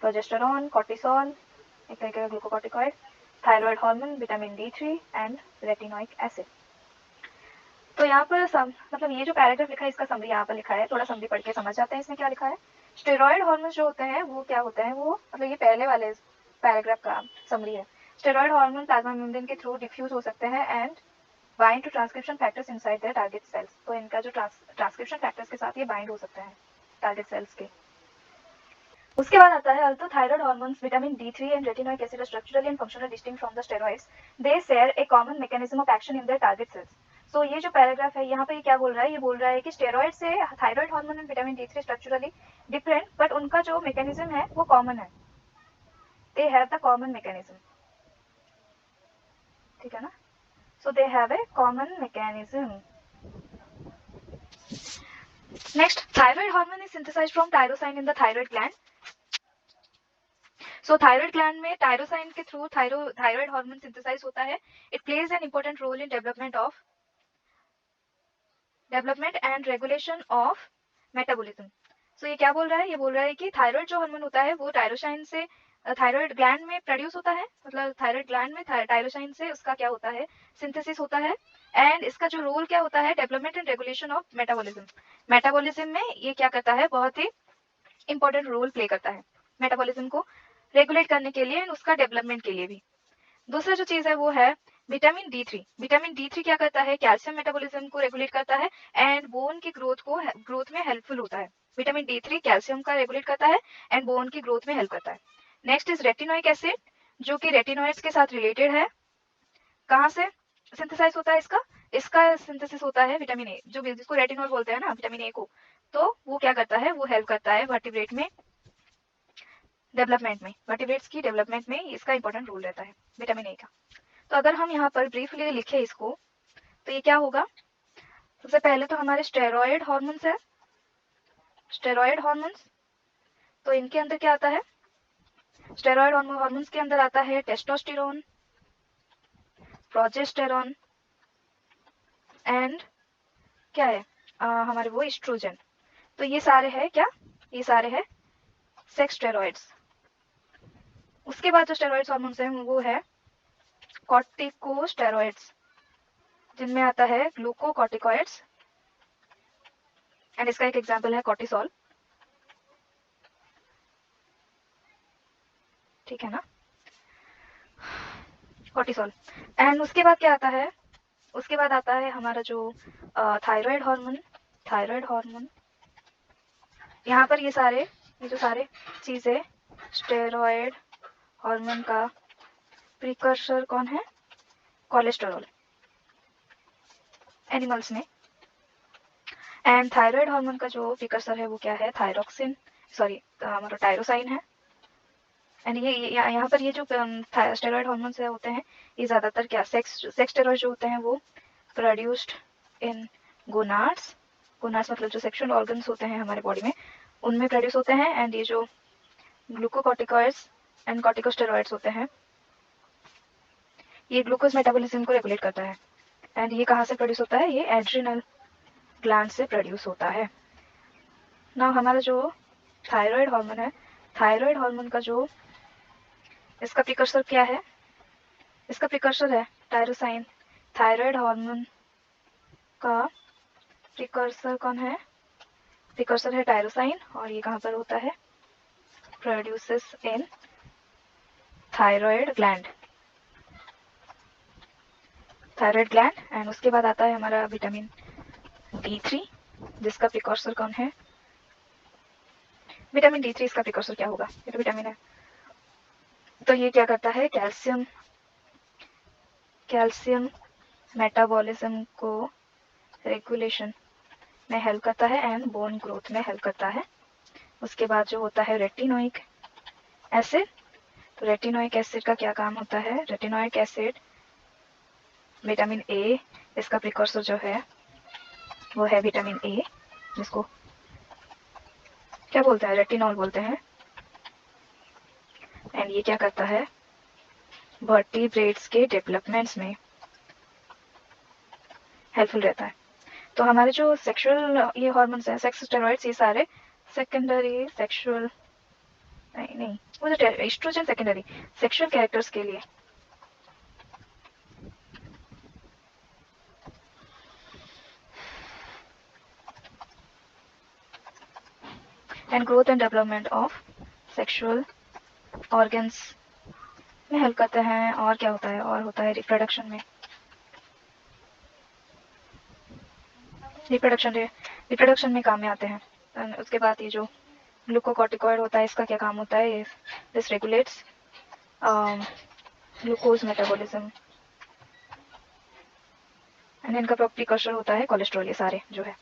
प्रोजेस्टेरोन, कॉर्टिसोल, एक तरीके का glucocorticoid, thyroid hormone, vitamin D3 and retinoic acid. तो यहाँ पर मतलब ये जो पैराग्राफ लिखा है इसका समरी यहाँ पर लिखा है, थोड़ा समरी पढ़ के समझ जाते हैं इसमें क्या लिखा है। स्टेरॉयड हार्मोन्स जो होते हैं वो क्या होते हैं, वो मतलब ये पहले वाले पैराग्राफ का समरी है। स्टेरॉयड हार्मोन प्लाज्मा मेम्ब्रेन के थ्रू डिफ्यूज हो सकते हैं and bind to transcription factors inside the target cells. तो इनका जो ट्रांसक्रिप्शन फैक्टर्स के साथ ये बाइंड हो सकते हैं टारगेट सेल्स के। उसके बाद आता है also thyroid hormones, vitamin D3 and retinoic acid structurally and functionally distinct from the steroids. They share a common mechanism of action in the target cells. So ये जो पैराग्राफ है यहाँ पे ये क्या बोल रहा है, ये बोल रहा है कि स्टेरॉइड से thyroid hormone and vitamin D3 structurally different, but उनका जो मैकेनिज्म है वो कॉमन है। They have the common mechanism, ठीक है ना। So they have a common mechanism. Next, thyroid hormone is synthesised from tyrosine in the thyroid gland. So thyroid gland में tyrosine के थ्रू थायराइड हार्मोन सिंथेसाइज होता है। It plays an important role in development and regulation of metabolism. So ये क्या बोल रहा है, ये बोल रहा है कि थायराइड जो हार्मोन होता है वो टायरोसाइन से थायराइड ग्लैंड में प्रोड्यूस होता है, मतलब थायराइड ग्लैंड में टायरोसाइन से उसका क्या होता है, सिंथेसिस होता है। एंड इसका जो रोल क्या होता है, development and regulation of metabolism. Metabolism में ये क्या करता है, बहुत ही इंपॉर्टेंट रोल प्ले करता है मेटाबॉलिज्म को रेगुलेट करने के लिए एंड उसका डेवलपमेंट के लिए भी। दूसरा जो चीज है वो है विटामिन D3। विटामिन D3 क्या करता है, कैल्शियम मेटाबॉलिज्म को रेगुलेट करता है एंड बोन की ग्रोथ में हेल्पफुल होता है। विटामिन D3 कैल्शियम का रेगुलेट करता है एंड बोन की ग्रोथ में हेल्प करता है। नेक्स्ट इज रेटिनोइक एसिड, जो कि रेटिनोइड्स के साथ रिलेटेड है। कहाँ से सिंथेसाइज होता है इसका, इसका सिंथेसिस होता है विटामिन ए, जो जिसको रेटिनॉल बोलते हैं ना, विटामिन ए को। तो वो क्या करता है, वो हेल्प करता है वर्टिब्रेट में डेवलपमेंट में, वर्टिब्रेट्स की डेवलपमेंट में इसका इंपॉर्टेंट रोल रहता है विटामिन ए का। तो अगर हम यहाँ पर ब्रीफली लिखे इसको तो ये क्या होगा, सबसे पहले तो हमारे स्टेरॉयड हार्मोन्स है, स्टेरॉयड हार्मोन्स। तो इनके अंदर क्या आता है, स्टेरॉयड हार्मोन्स के अंदर आता है टेस्टोस्टेरोन, प्रोजेस्टेरोन एंड क्या है हमारे वो एस्ट्रोजन। तो ये सारे है क्या, ये सारे है सेक्स स्टेरॉइड्स। उसके बाद जो स्टेरॉइड्स हार्मोन्स हैं वो है कॉर्टिकोस्टेरॉइड्स, जिनमें आता है ग्लूकोकॉर्टिकॉइड्स एंड इसका एक एग्जांपल है कॉर्टिसोल, ठीक है ना, कॉर्टिसोल। एंड उसके बाद क्या आता है, उसके बाद आता है हमारा जो थायराइड हार्मोन। थायराइड हार्मोन यहाँ पर ये जो सारे चीजें स्टेरॉयड हार्मोन का प्रिकर्सर कौन है, कोलेस्टेरॉल एनिमल्स में। एंड थायराइड हार्मोन का जो प्रिकर्सर है वो क्या है, थायरोक्सिन, सॉरी हमारा टायरोसाइन है। एंड ये यहाँ पर ये जो स्टेरॉयड हार्मोन्स होते हैं ये ज्यादातर क्या सेक्स स्टेरॉयड जो होते हैं वो प्रोड्यूस्ड इन गोनाड्स। गोनाड्स मतलब जो सेक्सुअल ऑर्गन्स होते हैं हमारे बॉडी में उनमें प्रोड्यूस होते हैं। एंड ये जो ग्लूकोकॉर्टिकॉइड्स एंड कॉर्टिकोस्टेरॉइड्स होते हैं ये ग्लूकोज मेटाबॉलिज्म को रेगुलेट करता है। एंड ये कहाँ से प्रोड्यूस होता है, ये एड्रिनल ग्लैंड से प्रोड्यूस होता है। ना हमारा जो थायराइड हार्मोन है, थायराइड हार्मोन का जो इसका प्रिकर्सर क्या है, इसका प्रिकर्सर है टायरोसाइन। थायराइड हार्मोन का प्रिकर्सर कौन है, प्रिकर्सर है टायरोसाइन और ये कहाँ पर होता है, produces in thyroid gland, thyroid gland. And उसके बाद आता है हमारा विटामिन D3 जिसका प्रिकर्सर कौन है, विटामिन D3 इसका प्रिकर्सर क्या होगा, ये तो विटामिन है। तो ये क्या करता है, कैल्शियम मेटाबॉलिज्म को रेगुलेशन में हेल्प करता है एंड बोन ग्रोथ में हेल्प करता है। उसके बाद जो होता है रेटिनोइक एसिड। तो रेटिनोइक एसिड का क्या काम होता है, रेटिनोइक एसिड विटामिन ए, इसका प्रिकॉर्सर जो है वो है विटामिन ए, जिसको क्या बोलते हैं, रेटिनॉल बोलते हैं। एंड ये क्या करता है, वर्टिब्रेट्स के डेवलपमेंट्स में हेल्पफुल रहता है। तो हमारे जो सेक्सुअल ये हार्मोन्स हैं, सेक्स स्टेरॉइड्स, ये सारे सेकेंडरी सेक्सुअल नहीं वो जो एस्ट्रोजन सेकेंडरी सेक्सुअल कैरेक्टर्स के लिए and growth and development of sexual organs में हेल्प करते हैं। और क्या होता है, और होता है रिप्रोडक्शन में काम में आते हैं। And उसके बाद ये जो ग्लूकोकॉर्टिकॉइड होता है, इसका क्या काम होता है, this regulates glucose metabolism. And इनका प्रिकर्सर होता है कोलेस्ट्रॉल, ये सारे जो है।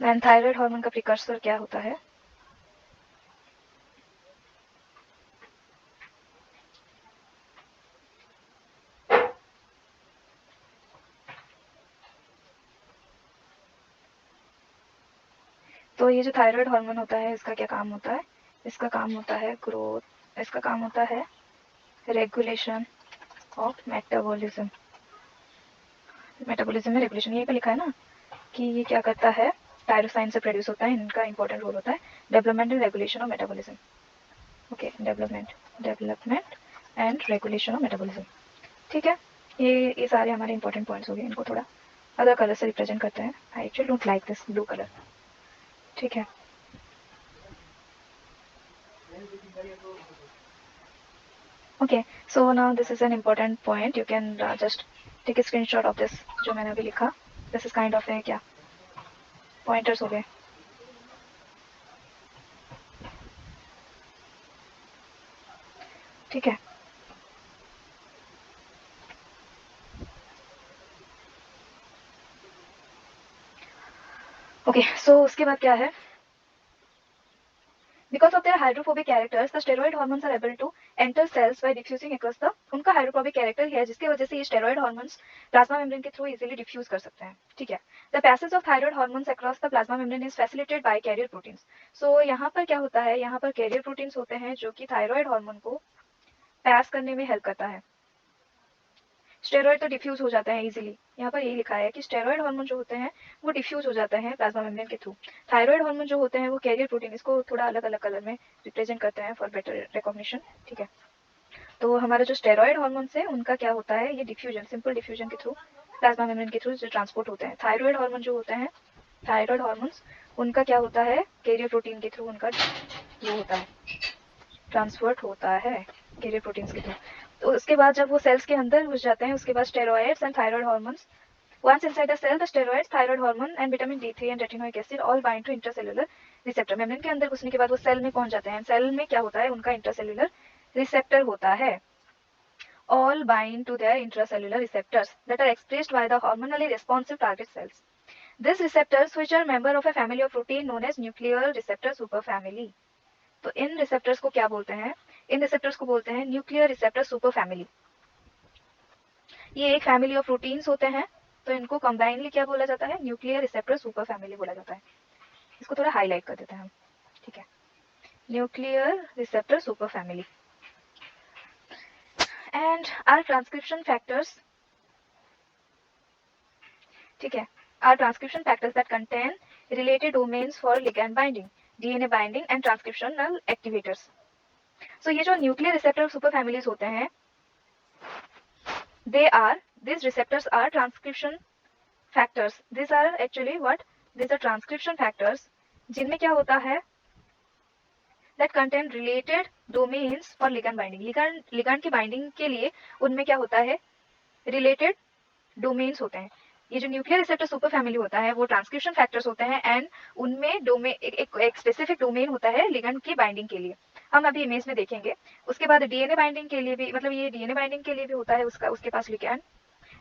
एंड थायराइड हार्मोन का प्रिकर्सर क्या होता है, तो ये जो थायराइड हार्मोन होता है, इसका क्या काम होता है, इसका काम होता है ग्रोथ, इसका काम होता है रेगुलेशन ऑफ मेटाबॉलिज्म। मेटाबॉलिज्म में रेगुलेशन, ये पे लिखा है ना कि ये क्या करता है, टायरोसाइन से प्रोड्यूस होता है, इनका इंपॉर्टेंट रोल होता है development and regulation of metabolism. Okay, development and regulation of metabolism. ठीक है, ये सारे हमारे इंपॉर्टेंट पॉइंट्स हो गए। इनको थोड़ा अदर कलर से रिप्रेजेंट करते हैं। I actually don't like this blue colour. ठीक है, okay, so now this is an important point, you can just take a screenshot of this जो मैंने अभी लिखा। This is kind of a क्या पॉइंटर्स हो गए। ठीक है, ओके, सो उसके बाद क्या है, because of their hydrophobic characters the steroid hormones are able to enter cells by diffusing across the, उनका हाइड्रोफोबिक कैरेक्टर है जिसकी वजह से ये स्टेरॉइड हार्मोन्स प्लाज्मा मेम्ब्रेन के थ्रू इजीली डिफ्यूज कर सकते हैं। ठीक है, the passage of thyroid hormones across the plasma membrane is facilitated by carrier proteins. So यहाँ पर क्या होता है, यहाँ पर कैरियर प्रोटीन्स होते हैं जो कि थायराइड हार्मोन को पास करने में हेल्प करता है। स्टेरॉइड तो डिफ्यूज हो जाता है इजीली, यहाँ पर यही लिखा है कि स्टेरॉइड हार्मोन जो होते हैं वो डिफ्यूज हो जाते हैं प्लाज्मा मेम्ब्रेन के थ्रू। थायराइड हार्मोन जो होते हैं वो कैरियर प्रोटीन, इसको थोड़ा अलग अलग कलर में रिप्रेजेंट करते हैं फॉर बेटर रिकॉग्निशन। ठीक है, तो हमारा जो स्टेरॉइड हार्मोन्स है उनका क्या होता है, ये डिफ्यूजन, सिंपल डिफ्यूजन के थ्रू प्लाज्मा मेम्ब्रेन के थ्रू जो ट्रांसपोर्ट होते हैं। थायराइड हार्मोन जो होते हैं, थायराइड हार्मोन्स, उनका क्या होता है, कैरियर प्रोटीन के थ्रू उनका वो होता है, ट्रांसफर होता है कैरियर प्रोटीन्स के थ्रू। तो उसके बाद जब वो सेल्स के अंदर घुस जाते हैं, उसके बाद steroids and thyroid hormones, once inside the cell the steroids, thyroid hormone and vitamin D3 and retinoic acid all bind to intracellular receptor। Membrane के अंदर घुसने के बाद वो सेल में पहुंच जाते हैं। सेल में क्या होता है, उनका इंट्रासेल्युलर रिसेप्टर होता है। all bind to their intracellular receptors that are expressed by the hormonally responsive target cells. These receptors which are member of a family of protein known as nuclear receptor superfamily। तो इन receptors को क्या बोलते हैं, इन receptors को बोलते हैं nuclear receptor super family. ये एक फैमिली ऑफ प्रोटीन्स होते हैं, तो इनको कंबाइनली क्या बोला जाता है, न्यूक्लियर रिसेप्टर सुपर फैमिली बोला जाता है। इसको थोड़ा हाईलाइट कर देते हैं हम। ठीक है, nuclear receptor super family and are transcription factors. ठीक है, are transcription factors that contain related domains for ligand binding, DNA binding and transcriptional activators. So ये जो न्यूक्लियर रिसेप्टर सुपर फैमिलीज होते हैं, they are, these receptors are transcription factors, these are actually what, these are transcription factors जिनमें क्या होता है, that contain related domains for ligand binding, ligand की binding के लिए उनमें क्या होता है, related domains होते हैं। ये जो न्यूक्लियर रिसेप्टर सुपर फैमिली होता है वो ट्रांसक्रिप्शन फैक्टर्स होते हैं एंड उनमें डोमेन एक स्पेसिफिक डोमेन होता है लिगैंड की बाइंडिंग के लिए, हम अभी इमेज में देखेंगे। उसके बाद डीएनए बाइंडिंग के लिए भी, मतलब ये डीएनए बाइंडिंग के लिए भी होता है उसके पास लिगैंड,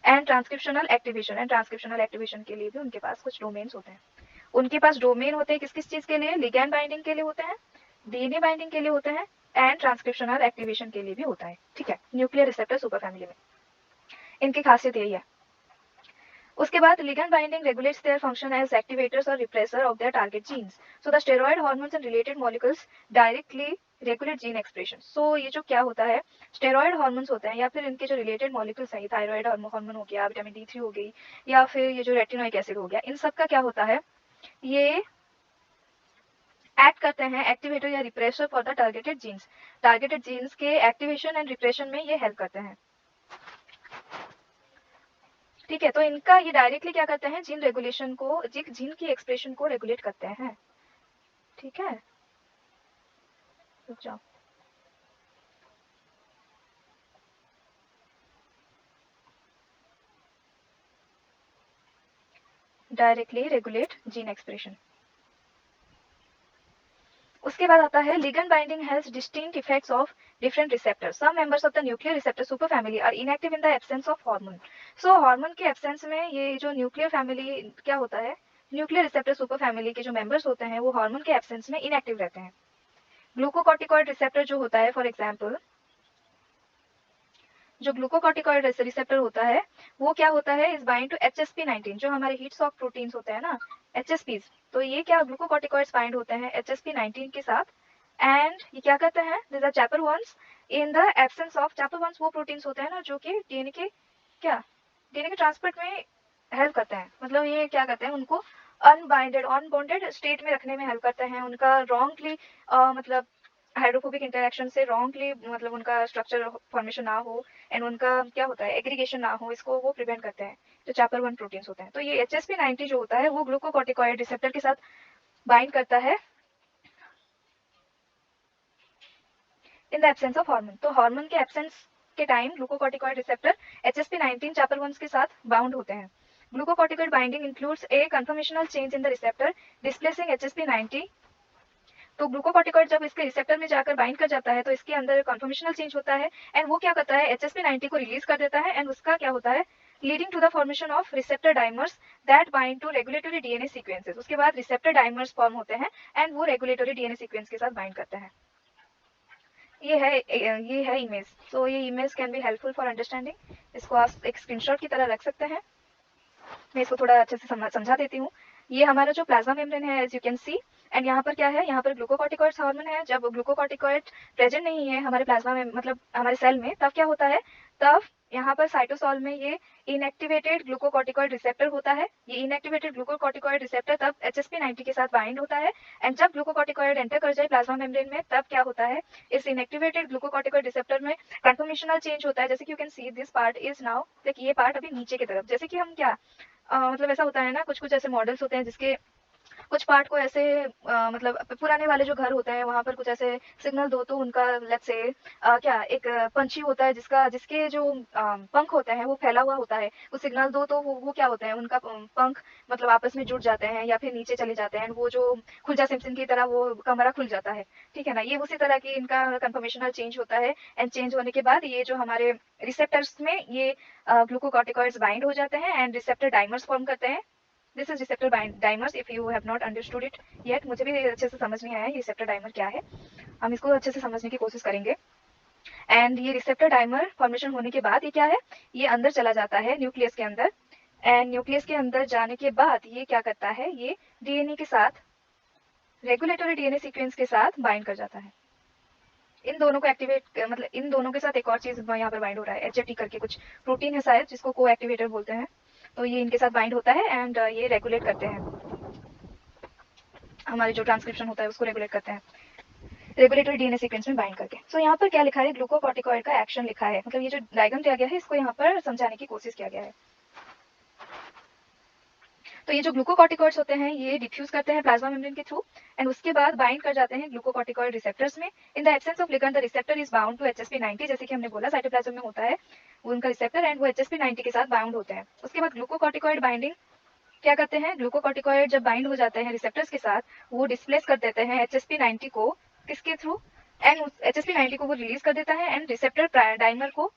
एंड ट्रांसक्रिप्शनल एक्टिवेशन के लिए भी उनके पास कुछ डोमेन्स होते हैं। उनके पास डोमेन होते हैं किस किस चीज के लिए, लिगैंड बाइंडिंग के लिए होते हैं, डीएनए बाइंडिंग के लिए होते हैं एंड ट्रांसक्रिप्शनल एक्टिवेशन के लिए भी होता है। ठीक है, न्यूक्लियर रिसेप्टर सुपर फैमिली में इनकी खासियत यही है। उसके बाद ligand binding regulates their function as activators और repressor of their target genes. So the steroid hormones and related molecules directly regulate gene expression. So ये जो क्या होता है, स्टेरॉयड हार्मोन्स होते हैं या फिर इनके जो रिलेटेड मॉलिक्यूल्स हैं, थायराइड हार्मोन हो गया, विटामिन D3 हो गई, या फिर ये जो रेटिनोइक एसिड हो गया, इन सब का क्या होता है, ये एक्ट करते हैं एक्टिवेटर या repressor for the targeted genes. Targeted genes के एक्टिवेशन एंड रिप्रेशन में ये हेल्प करते हैं। ठीक है, तो इनका ये डायरेक्टली क्या करते हैं, जीन रेगुलेशन को, जीन की एक्सप्रेशन को रेगुलेट करते हैं। ठीक है, रुक जाओ। Directly regulate gene expression. उसके बाद आता है ligand binding has distinct effects of different receptors. Some members of the nuclear receptor superfamily are inactive in the absence of hormone. So hormone के एब्सेंस में ये जो न्यूक्लियर फैमिली क्या होता है, न्यूक्लियर रिसेप्टर सुपरफैमिली के जो मेंबर्स होते हैं वो हार्मोन के एब्सेंस में इनएक्टिव रहते हैं। ग्लूकोकॉर्टिकॉइड रिसेप्टर जो होता है, फॉर एग्जाम्पल जो ग्लूकोकॉर्टिकॉइड रिसेप्टर होता है वो क्या होता है, इज बाइंड टू HSP19, जो हमारे हीट सॉक प्रोटीन्स होते हैं ना, HSPs। तो ये क्या ग्लूकोकॉर्टिकॉइड्स बाइंड होते हैं HSP19 के साथ, एंड ये क्या करते हैं, this are chaperones in the absence of chaperones. वो प्रोटीन्स होते हैं ना जो कि डीएनए के क्या, डीएनए के ट्रांसपोर्ट में हेल्प करते हैं। मतलब ये क्या करते हैं, उनको अनबाइंडेड अनबॉन्डेड स्टेट में रखने में हेल्प करते हैं, उनका रॉन्गली मतलब हाइड्रोफोबिक इंटरेक्शन से रॉन्गली मतलब उनका स्ट्रक्चर फॉर्मेशन ना हो, एंड उनका क्या होता है एग्रीगेशन ना हो, इसको वो प्रिवेंट करते हैं, जो चैपर वन प्रोटीन्स होते हैं। तो ये HSP90 जो होता है वो ग्लूकोकॉर्टिकॉइड रिसेप्टर के साथ बाइंड करता है in the absence of hormone. तो हार्मोन के एब्सेंस के time glucocorticoid receptor HSP19 chaperones के साथ बाउंड होते हैं। Glucocorticoid binding includes a conformational change in the receptor displacing HSP90। तो ग्लूकोकॉर्टिकॉइड जब इसके रिसेप्टर में जाकर बाइंड कर जाता है तो इसके अंदर कन्फर्मेशनल चेंज होता है, एंड वो क्या करता है HSP90 को रिलीज कर देता है, एंड उसका क्या होता है, leading to the formation of receptor dimers that bind to regulatory DNA sequences. उसके बाद रिसेप्टर डाइमर्स फॉर्म होते हैं एंड वो रेगुलेटरी डीएनए सीक्वेंस के साथ बाइंड करते हैं। ये है इमेज। सो ये image can be helpful for understanding. इसको आप एक स्क्रीनशॉट की तरह रख सकते हैं। मैं इसको थोड़ा अच्छे से समझा देती हूँ। ये हमारा जो प्लाज्मा मेम्ब्रेन है, as you can see, and यहाँ पर क्या है, यहाँ पर ग्लूकोकॉर्टिकॉइड्स हार्मोन है। जब ग्लूकोकॉर्टिकॉइड प्रेजेंट नहीं है हमारे प्लाज्मा में, मतलब हमारे सेल में, तब क्या होता है, तब यहाँ पर साइटोसॉल में ये इनएक्टिवेटेड ग्लूकोकॉर्टिकॉइड रिसेप्टर होता है। ये इनएक्टिवेटेड ग्लूकोकॉर्टिकॉइड रिसेप्टर तब HSP90 के साथ बाइंड होता है, एंड जब ग्लूकोकॉर्टिकॉइड एंटर कर जाए प्लाज्मा मेम्ब्रेन में तब क्या होता है, इस इनएक्टिवेटेड ग्लूकोकॉर्टिकॉइड रिसेप्टर में कन्फर्मेशनल चेंज होता है। जैसे कि you can see this part is now like, ये पार्ट अभी नीचे की तरफ, जैसे कि हम क्या मतलब ऐसा होता है ना, कुछ कुछ ऐसे मॉडल्स होते हैं जिसके कुछ पार्ट को ऐसे मतलब पुराने वाले जो घर होते हैं वहां पर कुछ ऐसे सिग्नल दो तो उनका लेट्स से क्या एक पंछी होता है जिसका जिसके जो पंख होते हैं वो फैला हुआ होता है, वो सिग्नल दो तो वो क्या होता है, उनका पंख मतलब आपस में जुड़ जाते हैं या फिर नीचे चले जाते हैं, वो जो खुलजा सिमसिम की तरह वो कमरा खुल जाता है। ठीक है ना, ये उसी तरह की इनका कन्फर्मेशनल चेंज होता है, एंड चेंज होने के बाद ये जो हमारे रिसेप्टर्स में ये ग्लूकोकॉर्टिकॉइड्स बाइंड हो जाते हैं एंड रिसेप्टर डाइमर्स फॉर्म करते हैं। This is receptor dimers if you have not understood it yet. मुझे भी अच्छे से समझ नहीं आया ये रिसेप्टर डाइमर क्या है, हम इसको अच्छे से समझने की कोशिश करेंगे। एंड ये रिसेप्टर डाइमर फॉर्मेशन होने के बाद ये क्या है, ये अंदर चला जाता है न्यूक्लियस के अंदर, एंड न्यूक्लियस के अंदर जाने के बाद ये क्या करता है, ये डीएनए के साथ रेगुलेटरी डीएनए सीक्वेंस के साथ बाइंड कर जाता है। इन दोनों को एक्टिवेट मतलब इन दोनों के साथ एक और चीज यहाँ पर बाइंड हो रहा है, HFT करके कुछ प्रोटीन है शायद जिसको को एक्टिवेटर बोलते हैं। तो ये इनके साथ बाइंड होता है एंड ये रेगुलेट करते हैं, हमारे जो ट्रांसक्रिप्शन होता है उसको रेगुलेट करते हैं रेगुलेटरी डीएनए सीक्वेंस में बाइंड करके। सो यहाँ पर क्या लिखा है, ग्लूकोकॉर्टिकॉइड का एक्शन लिखा है, मतलब ये जो डायग्राम दिया गया है इसको यहाँ पर समझाने की कोशिश किया गया है। तो ये जो ग्लूकोकॉर्टिकॉइड्स होते हैं ये डिफ्यूज करते हैं प्लाज्मा मेम्ब्रेन के थ्रू, एंड उसके बाद बाइंड कर जाते हैं ग्लूकोकॉर्टिकॉइड रिसेप्टर्स में। In the absence of ligand the receptor is bound to HSP90, जैसे कि हमने बोला साइटोप्लाज्म में होता है उनका रिसेप्टर, एंड वो HSP90 के साथ बाउंड होते हैं। उसके बाद ग्लूकोकॉर्टिकॉइड बाइंडिंग क्या करते हैं, ग्लूकोकॉर्टिकॉइड जब बाइंड हो जाते हैं रिसेप्टर्स के साथ वो डिस्प्लेस कर देते हैं HSP90 को, किसके थ्रू, एंड HSP90 को वो रिलीज कर देता है, एंड रिसेप्टर डाइमर को,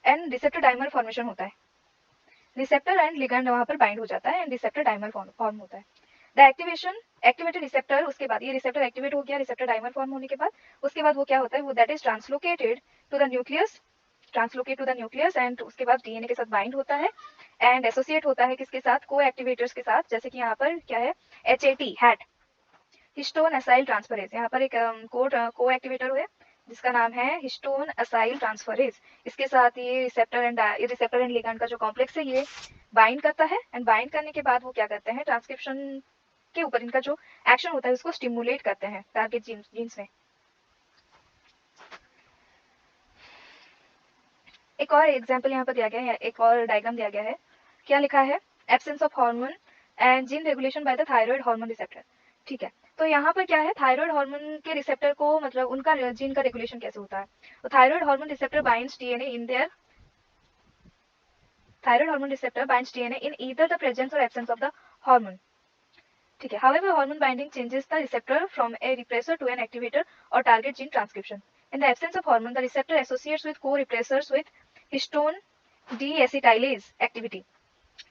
एंड रिसेप्टर डाइमर फॉर्मेशन होता है, रिसेप्टर एंड लिगैंड वहां पर बाइंड हो जाता है एंड रिसेप्टर डाइमर फॉर्म होता है। द एक्टिवेशन एक्टिवेटेड रिसेप्टर, उसके बाद ये रिसेप्टर एक्टिवेट हो गया रिसेप्टर डाइमर फॉर्म होने के बाद, उसके बाद वो क्या होता है, वो that is translocated to the nucleus translocate to the nucleus and उसके बाद डीएनए के साथ बाइंड होता है एंड एसोसिएट होता है किसके साथ, को एक्टिवेटर्स के साथ, जैसे कि यहाँ पर क्या है HAT हिस्टोन असाइल ट्रांसफरेज। यहाँ पर एक को एक्टिवेटर है जिसका नाम है हिस्टोन असाइल ट्रांसफरेज। इसके साथ ये रिसेप्टर एंड लिगैंड का जो कॉम्प्लेक्स है ये बाइंड करता है एंड बाइंड करने के बाद वो क्या करते हैं, ट्रांसक्रिप्शन के ऊपर इनका जो एक्शन होता है उसको स्टिमुलेट करते हैं टारगेट जीन्स में। एक और एग्जाम्पल यहाँ पर दिया गया है, एक और डायग्राम दिया गया है। क्या लिखा है, absence of hormone and gene regulation by the thyroid hormone receptor. ठीक है, तो यहाँ पर क्या है, थायराइड हार्मोन के रिसेप्टर को मतलब उनका जीन का रेगुलेशन कैसे होता है। तो thyroid hormone receptor binds DNA in their thyroid hormone receptor binds DNA in either the presence or absence of the hormone. ठीक है, however hormone binding changes the receptor from a repressor to an activator or target gene transcription. In the absence of hormone, the receptor associates with co-repressors with histone deacetylase activity.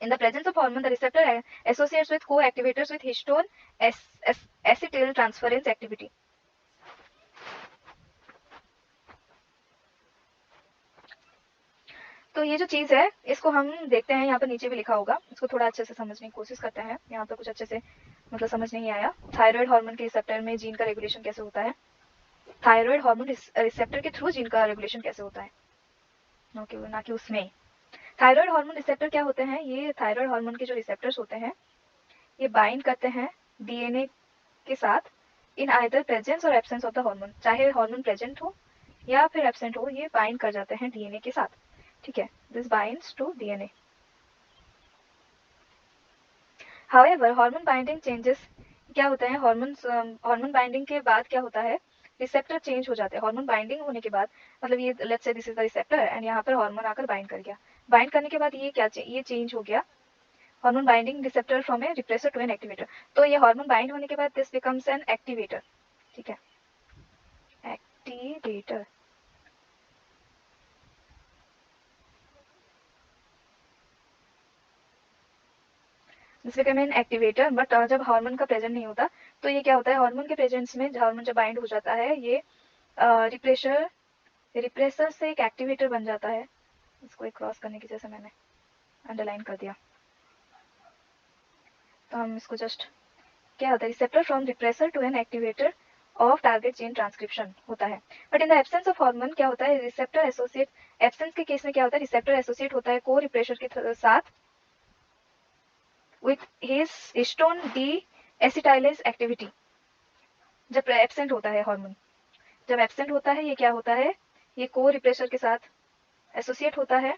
In the presence of hormone, the receptor associates with co-activators with histone acetyl transferase activity. तो ये जो चीज है इसको हम देखते हैं, यहाँ पर नीचे भी लिखा होगा, इसको थोड़ा अच्छे से समझने की कोशिश करते हैं। यहाँ पर कुछ अच्छे से मतलब समझ नहीं आया। थायराइड हार्मोन के रिसेप्टर में जीन का रेगुलेशन कैसे होता है, थायराइड हार्मोन रिसेप्टर के थ्रू जीन का रेगुलेशन कैसे होता है, ना कि उसमें। थायराइड हार्मोन रिसेप्टर क्या होते हैं, ये थायराइड हार्मोन के जो रिसेप्टर्स होते हैं ये बाइंड करते हैं डीएनए के साथ इन आइदर प्रेजेंस और एब्सेंस ऑफ द हार्मोन, चाहे हार्मोन प्रेजेंट हो या फिर एब्सेंट हो, ये बाइंड कर जाते हैं डीएनए के साथ। ठीक है, this binds to DNA. However hormone binding changes क्या होता है, हार्मोन बाइंडिंग के बाद क्या होता है, रिसेप्टर चेंज हो जाते हैं। हार्मोन बाइंडिंग होने के बाद मतलब ये let's say this is the receptor and यहाँ पर हार्मोन आकर बाइंड कर गया, बाइंड करने के बाद ये क्या ये चेंज हो गया, hormone binding receptor from a repressor to an activator. तो ये हार्मोन बाइंड होने के बाद दिस बिकम्स एन एक्टिवेटर। ठीक है, activator. This become an activator. But जब हार्मोन का प्रेजेंट नहीं होता तो ये क्या होता है, हार्मोन के प्रेजेंस में हार्मोन जब बाइंड हो जाता है ये रिप्रेसर से एक एक्टिवेटर बन जाता है। इसको एक क्रॉस करने की जैसे मैंने अंडरलाइन कर दिया, तो हम इसको जस्ट क्या होता है, receptor from repressor to an activator of target gene transcription होता है। But in the absence of hormone क्या होता है, रिसेप्टर एसोसिएट, एब्सेंस के केस में क्या होता है, रिसेप्टर एसोसिएट होता है को रिप्रेसर के साथ with his histone deacetylase activity। जब एब्सेंट होता है हार्मोन, जब एब्सेंट होता है ये क्या होता है, ये को रिप्रेसर के साथ एसोसिएट होता है,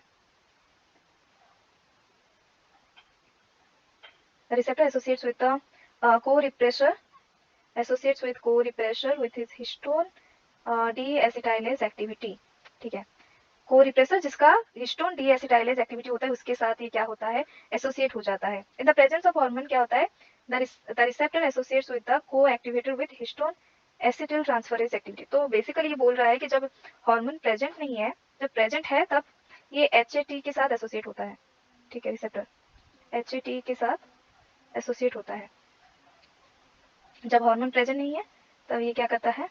receptor associates with the co-repressor associates with co-repressor with his histone deacetylase activity। ठीक है, को रिप्रेसर जिसका हिस्टोन डीएसिटाइलेज एक्टिविटी होता है उसके साथ ये क्या होता है, एसोसिएट हो जाता है। In the presence of hormone क्या होता है, the receptor associates with the coactivator with histone acetyltransferase activity. तो बेसिकली ये बोल रहा है कि जब हार्मोन प्रेजेंट नहीं है, जब प्रेजेंट है तब ये HAT के साथ एसोसिएट होता है। ठीक है, रिसेप्टर HAT के साथ एसोसिएट होता है। जब हार्मोन प्रेजेंट नहीं है तब ये क्या करता है,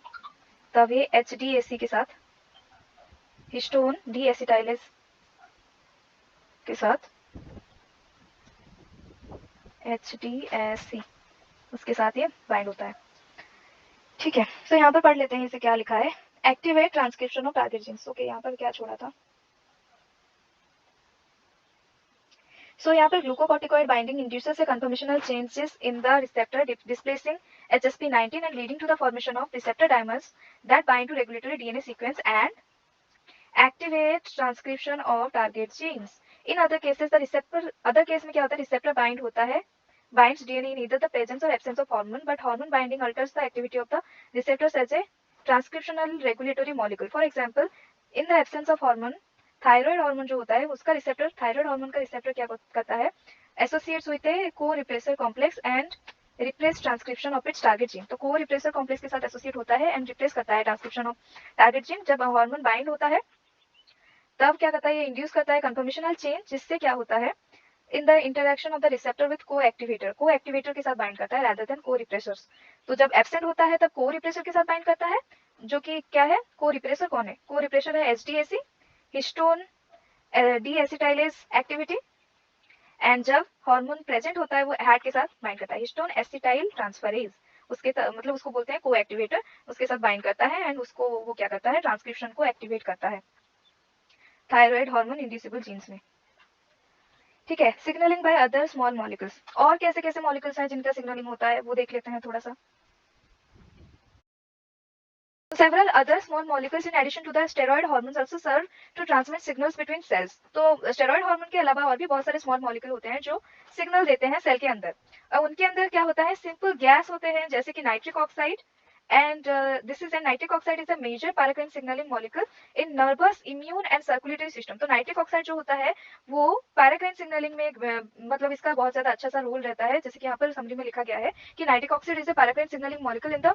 तब ये HDAC के साथ, हिस्टोन डीएसिटाइलेज के साथ, HDAC उसके साथ ये बाइंड होता है। ठीक है, तो यहाँ पर पढ़ लेते हैं इसे क्या लिखा है, activate transcription of target genes. Okay, यहाँ पर क्या छोड़ा था, सो यहाँ पर glucocorticoid binding induces a conformational changes in the receptor displacing HSP19 and leading to the formation of receptor dimers that bind to regulatory DNA sequence and activate transcription of target genes. In other cases the receptor, other case में क्या होता है, receptor bind होता है, binds DNA in either the presence or absence of hormone, but hormone binding alters the activity of the receptors as a transcriptional regulatory molecule. For example, in the absence of hormone, thyroid hormone जो होता है उसका receptor, thyroid hormone का receptor क्या करता है, associates with ए को repressor complex and replace transcription of its target gene. तो को रिप्रेसर कॉम्प्लेक्स के साथ एसोसिएट होता है एंड रिप्लेस करता है ट्रांसक्रिप्शन ऑफ टारगेट जीन। जब हार्मोन बाइंड होता है तब क्या करता है, ये इंड्यूस करता है कन्फर्मेशनल चेंज, जिससे क्या होता है, in the interaction of the receptor with को एक्टिवेटर, को एक्टिवेटर के साथ बाइंड करता है रादर देन को रिप्रेसर्स। तो जब एब्सेंट होता है तब को रिप्रेसर के साथ बाइंड करता है, जो कि क्या है, को रिप्रेसर कौन है, को रिप्रेसर है HDAC, histone D acetylase activity, and जब हार्मोन प्रेजेंट होता है वो हैट के साथ बाइंड करता है, हिस्टोन एसिटाइल ट्रांसफरेज उसके मतलब उसको बोलते हैं को एक्टिवेटर, उसके साथ बाइंड करता है एंड उसको वो क्या करता है, ट्रांसक्रिप्शन को एक्टिवेट करता है थायराइड हार्मोन इंड्यूसिबल जीन्स में। ठीक है, signalling by other small molecules, और कैसे कैसे मॉलिक्यूल्स हैं जिनका सिग्नलिंग होता है वो देख लेते हैं थोड़ा सा। Several other small molecules in addition to the steroid hormones also serve to transmit signals between cells. तो steroid hormone के अलावा और भी बहुत सारे small molecule होते हैं जो signal देते हैं सेल के अंदर, और उनके अंदर क्या होता है, simple gas होते हैं जैसे कि nitric oxide, and this is a nitric oxide is a major paracrine signaling molecule in nervous immune and circulatory system. तो नाइट्रिक ऑक्साइड जो होता है वो पैराक्राइन सिग्नलिंग में मतलब इसका बहुत ज्यादा अच्छा सा रोल रहता है, जैसे कि यहाँ पर समरी में लिखा गया है कि nitric oxide is a paracrine signalling molecule in the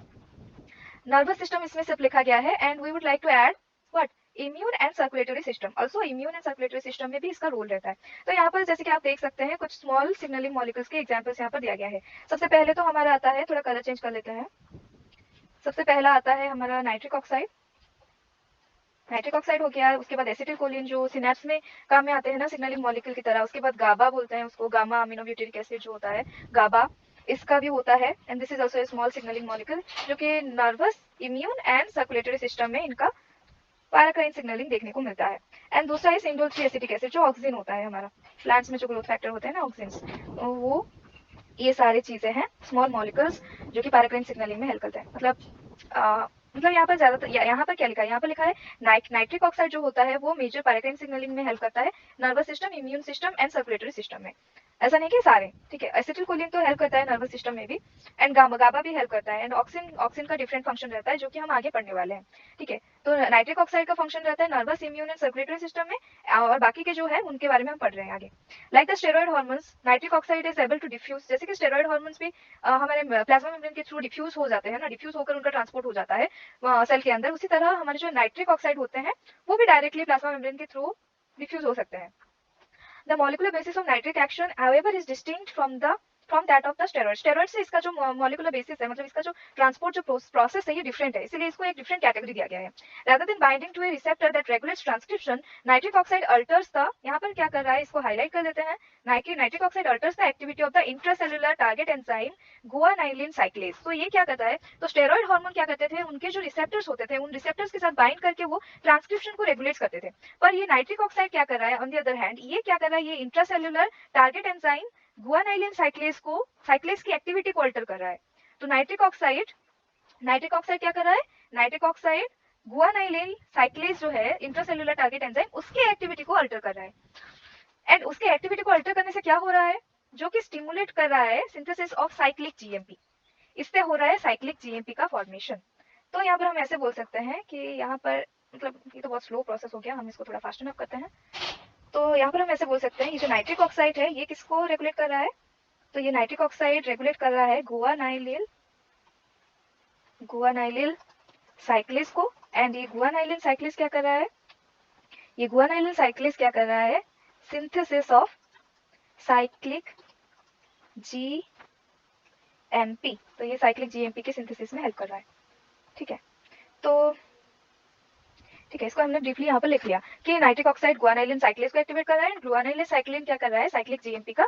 nervous system, इसमें सिर्फ लिखा गया है, and we would like to add what, immune and circulatory system, also immune and circulatory system में भी इसका रोल रहता है। तो यहाँ पर जैसे कि आप देख सकते हैं कुछ स्मॉल सिग्नलिंग मॉलिक्यूल्स के एग्जांपल्स यहाँ पर दिया गया है। सबसे पहले तो हमारा आता है, थोड़ा कलर चेंज कर लेते हैं, सबसे पहला आता है हमारा नाइट्रिक ऑक्साइड, नाइट्रिक ऑक्साइड हो गया, उसके बाद एसिटिल कोलिन जो सिनेप्स में काम में आते हैं ना सिग्नलिंग मॉलिक्यूल की तरह, उसके बाद गाबा बोलते हैं उसको, गामा अमीनोब्यूटेरिक एसिड जो होता है गाबा, इसका भी होता है, and this is also a small signalling molecule जो कि nervous immune and circulatory system में इनका पैराक्राइन सिग्नलिंग देखने को मिलता है। एंड दूसरा है सिंडोल 3 एसिटिक एसिड जो ऑक्सिन होता है हमारा, प्लांट्स में जो ग्रोथ फैक्टर होते हैं ना ऑक्सिन्स, तो वो ये सारी चीजें हैं स्मॉल मॉलिक्यूल्स जो कि पैराक्राइन सिग्नलिंग में हेल्प करते हैं। मतलब यहाँ पर ज्यादातर यहाँ पर क्या लिखा है, यहाँ पर लिखा है नाइट्रिक ऑक्साइड जो होता है वो मेजर पैराक्राइन सिग्नलिंग में हेल्प करता है nervous system, immune system and circulatory system में, ऐसा नहीं कि सारे, ठीक है। एसिटिल कोलिन तो हेल्प करता है नर्वस सिस्टम में भी, एंड गाबा भी हेल्प करता है, एंड ऑक्सिन का डिफरेंट फंक्शन रहता है जो कि हम आगे पढ़ने वाले हैं, ठीक है। तो नाइट्रिक ऑक्साइड का फंक्शन रहता है nervous, immune and circulatory system में, और बाकी के जो है उनके बारे में हम पढ़ रहे हैं आगे। Like the steroid hormones, nitric oxide is able to diffuse, जैसे कि स्टेरॉइड हार्मोन्स भी हमारे प्लाज्मा मेम्ब्रेन के थ्रू डिफ्यूज हो जाते हैं ना, डिफ्यूज होकर उनका ट्रांसपोर्ट हो जाता है सेल के अंदर, उसी तरह हमारे जो नाइट्रिक ऑक्साइड होते हैं वो भी डायरेक्टली प्लाज्मा मेम्ब्रेन के थ्रू डिफ्यूज हो सकते हैं। The molecular basis of nitric action, however, is distinct from that of the steroid. Steroid से इसका जो molecular basis है, मतलब इसका जो transport जो process है ये different है, इसलिए इसको एक different category दिया गया है। Rather than binding to a receptor that regulates transcription, nitric oxide alters the, यहाँ पर क्या कर रहा है इसको highlight कर देते हैं, nitric oxide alters the activity of the intracellular target enzyme guanylate cyclase। तो ये क्या करता है, तो स्टेरॉइड हार्मोन क्या करते थे, उनके जो रिसेप्टर्स होते थे उन रिसेप्टर्स के साथ बाइंड करके वो ट्रांसक्रिप्शन को रेगुलेट करते थे, पर ये नाइट्रिक ऑक्साइड क्या कर रहा है, ऑन द अदर हैंड ये क्या कर रहा है, ये इंट्रासेल्युलर टारगेट एंजाइम गुआनाइलिन साइक्लेस की एक्टिविटी को अल्टर कर रहा है। तो नाइट्रिक ऑक्साइड क्या कर रहा है, नाइट्रिक ऑक्साइड गुआनाइलिन साइक्लेस जो है इंट्रासेल्युलर टारगेट एंजाइम उसकी एक्टिविटी को अल्टर कर रहा है, एंड उसकी एक्टिविटी को अल्टर करने से क्या हो रहा है, जो कि स्टिमुलेट कर रहा है सिंथेसिस ऑफ साइक्लिक जीएमपी, इससे हो रहा है साइक्लिक जीएमपी का फॉर्मेशन। तो यहाँ पर हम ऐसे बोल सकते हैं कि यहाँ पर, मतलब ये तो बहुत स्लो प्रोसेस हो गया, हम इसको थोड़ा फास्टन अप करते हैं। तो यहाँ पर हम ऐसे बोल सकते हैं, ये जो नाइट्रिक ऑक्साइड है ये किसको रेगुलेट कर रहा है, तो ये नाइट्रिक ऑक्साइड रेगुलेट कर रहा है गुआनाइलिल साइक्लेस को, एंड ये गुआनाइलिल साइक्लेस क्या कर रहा है, ये गुआनाइलिल साइक्लेस क्या कर रहा है, सिंथेसिस ऑफ साइक्लिक जीएमपी, तो ये साइक्लिक जीएमपी के सिंथेसिस में हेल्प कर रहा है, ठीक है। तो ठीक है, इसको हमने ब्रीफली यहाँ पर लिख लिया कि नाइट्रिक ऑक्साइड गुआनाइलिन साइक्लेस को एक्टिवेट कर रहा है, गुआनाइलिन साइक्लिन क्या कर रहा है, साइक्लिक जीएमपी का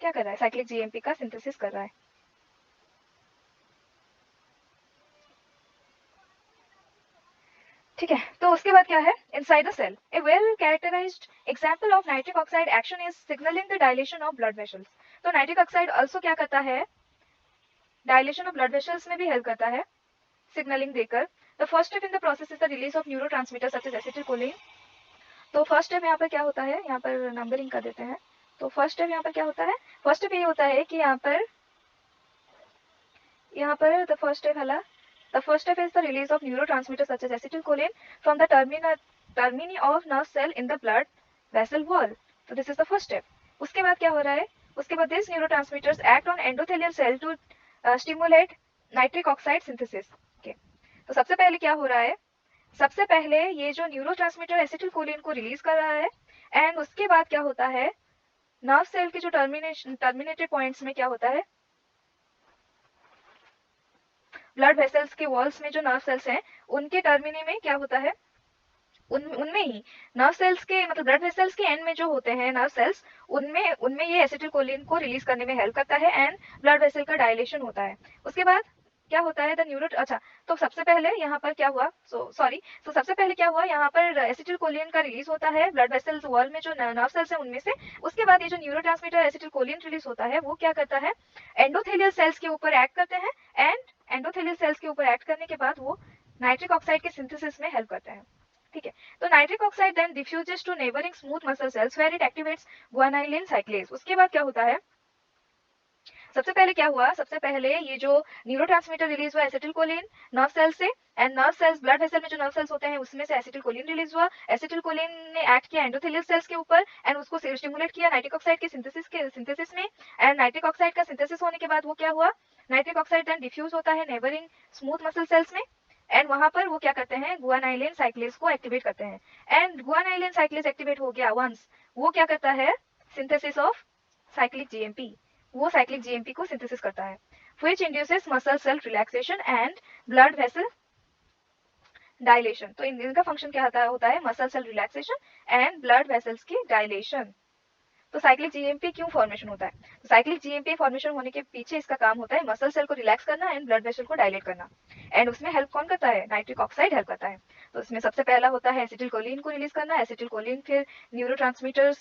क्या कर रहा है, साइक्लिक जीएमपी का सिंथेसिस कर रहा है। ठीक है, तो उसके बाद क्या है, inside the cell a well characterised example of nitric oxide action is signalling the dilation of blood vessels. तो नाइट्रिक ऑक्साइड आल्सो क्या करता है, डायलेशन ऑफ ब्लड वेसल्स में भी हेल्प करता है सिग्नलिंग देकर। The first step in the process is the release of neurotransmitter such as acetylcholine. तो फर्स्ट स्टेप यहाँ पर क्या होता है, यहाँ पर नंबरिंग कर देते हैं। तो फर्स्ट स्टेप यहाँ पर क्या होता है, फर्स्ट स्टेप ये होता है कि यहाँ पर द फर्स्ट स्टेप है, the first step is the release of neurotransmitters such as acetylcholine from the termini of nerve cell in the blood vessel wall. So this is the first step. उसके बाद क्या हो रहा है, उसके बाद these neurotransmitters act on endothelial cell to stimulate nitric oxide synthesis. Okay. तो सबसे पहले क्या हो रहा है, सबसे पहले ये जो न्यूरोट्रांसमीटर एसिटिलकोलिन को रिलीज कर रहा है, एंड उसके बाद क्या होता है, नर्व सेल के जो टर्मिनेटेड पॉइंट्स में क्या होता है, ब्लड वेसल्स के वॉल्स में जो नर्व सेल्स हैं उनके टर्मिनी में क्या होता है, उनमें ही नर्व सेल्स के मतलब ब्लड वेसल्स के एंड में जो होते हैं नर्व सेल्स, उनमें उनमें ये एसिटिलकोलिन को रिलीज करने में हेल्प करता है एंड ब्लड वेसल का डायलेशन होता है। उसके बाद क्या होता है द न्यूरो अच्छा, तो सबसे पहले यहाँ पर क्या हुआ, सबसे पहले क्या हुआ, यहाँ पर एसिटिलकोलिन का रिलीज होता है ब्लड वेसल्स वॉल में जो नर्व सेल्स है उनमें से। उसके बाद ये जो न्यूरोट्रांसमीटर एसिटिलकोलिन रिलीज होता है वो क्या करता है, एंडोथेलियल सेल्स के ऊपर एक्ट करते हैं एंड एंडोथेलियल सेल्स के ऊपर एक्ट करने के बाद वो नाइट्रिक ऑक्साइड के सिंथेसिस में हेल्प करते हैं। ठीक है, तो nitric oxide then diffuses to neighbouring smooth muscle cells where it activates guanylyl cyclase. उसके बाद क्या होता है, सबसे पहले क्या हुआ, सबसे पहले ये जो न्यूरोट्रांसमीटर रिलीज हुआ एसिटिलकोलिन नर्व सेल से, and nerve cells blood vessel में जो नर्व सेल्स होते हैं उसमें से एसिटिलकोलिन रिलीज हुआ। एसिटिलकोलिन ने एक्ट किया एंडोथेलियल सेल्स के ऊपर एंड उसको स्टिमुलेट किया नाइट्रिक ऑक्साइड के सिंथेसिस में। एंड नाइट्रिक ऑक्साइड का सिंथेसिस होने के बाद वो क्या हुआ, नाइट्रिक ऑक्साइड देन डिफ्यूज होता है नेबरिंग स्मूथ मसल सेल्स में एंड वहां पर वो क्या करते हैं, गुआनाइलिन साइक्लेज को एक्टिवेट करते हैं। एंड गुआनाइलिन साइक्लेज एक्टिवेट हो गया वंस, वो क्या करता है, सिंथेसिस ऑफ साइक्लिक जीएमपी, वो साइक्लिक जीएमपी को सिंथेसिस करता है, which induces muscle cell relaxation and blood vessel dilation। तो इनका फंक्शन क्या होता है muscle cell relaxation and blood vessels की डायलेशन। तो साइक्लिक जीएमपी क्यों फॉर्मेशन होता है, तो साइक्लिक जीएमपी फॉर्मेशन होने के पीछे इसका काम होता है मसल सेल को रिलैक्स करना एंड ब्लड वेसल को डायलेट करना। एंड उसमें हेल्प कौन करता है, नाइट्रिक ऑक्साइड हेल्प करता है। तो उसमें सबसे पहला होता है एसिटिलकोलिन को रिलीज करना, एसिटिलकोलिन फिर न्यूरोट्रांसमीटर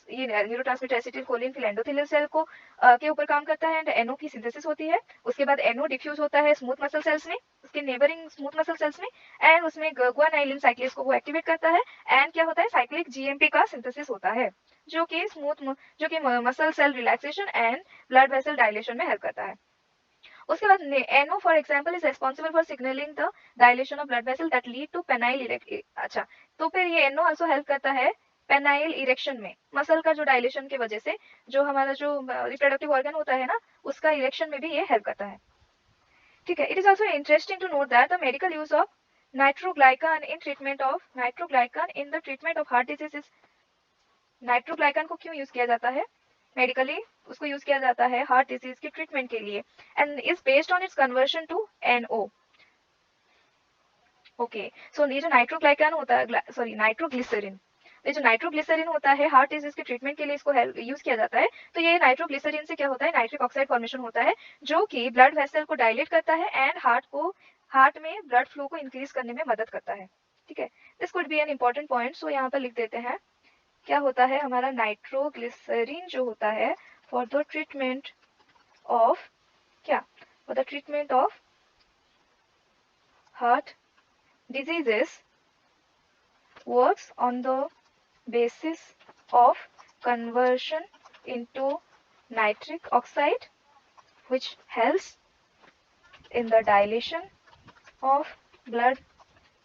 एसिटिलकोलिन फिर एंडोथेलियल सेल को के ऊपर काम करता है एंड एनओ की सिंथेसिस होती है। उसके बाद एनओ डिफ्यूज होता है स्मूथ मसल सेल्स में, उसके नेबरिंग स्मूथ मसल सेल्स में एंड उसमें गुआनाइलिन साइक्लेज को वो एक्टिवेट करता है एंड क्या होता है, साइक्लिक जीएमपी का सिंथेसिस होता है जो कि muscle cell relaxation and blood vessel dilation में हेल्प करता है। उसके बाद NO for example is responsible for signalling the dilation of blood vessel that lead to penile अच्छा, तो फिर ये NO आल्सो हेल्प करता है पेनाइल इरेक्शन में, मसल का जो डायलेशन की वजह से जो हमारा जो रिप्रोडक्टिव ऑर्गन होता है ना उसका इरेक्शन में भी ये हेल्प करता है। ठीक है, it is also interesting to note that the medical use of nitroglycerin in the treatment of heart disease is, nitroglycerin को क्यों यूज किया जाता है मेडिकली, उसको यूज किया जाता है हार्ट डिजीज की ट्रीटमेंट के लिए and is based on its conversion to NO। Okay, so ये जो नाइट्रोग्लाइकन होता है, सॉरी नाइट्रोग्लिसरीन, ये जो नाइट्रोग्लिसरीन होता है हार्ट डिजीज के ट्रीटमेंट के लिए इसको यूज किया जाता है। तो ये नाइट्रोग्लिसरीन से क्या होता है, नाइट्रिक ऑक्साइड फॉर्मेशन होता है जो कि ब्लड वेसल को डायलेट करता है एंड हार्ट में ब्लड फ्लो को इंक्रीज करने में मदद करता है। ठीक है, this could be an important point, so यहाँ पर लिख देते हैं क्या होता है हमारा नाइट्रोग्लिसरीन जो होता है फॉर द ट्रीटमेंट ऑफ क्या, for the treatment of heart diseases works on the basis of conversion into nitric oxide which helps in the dilation of blood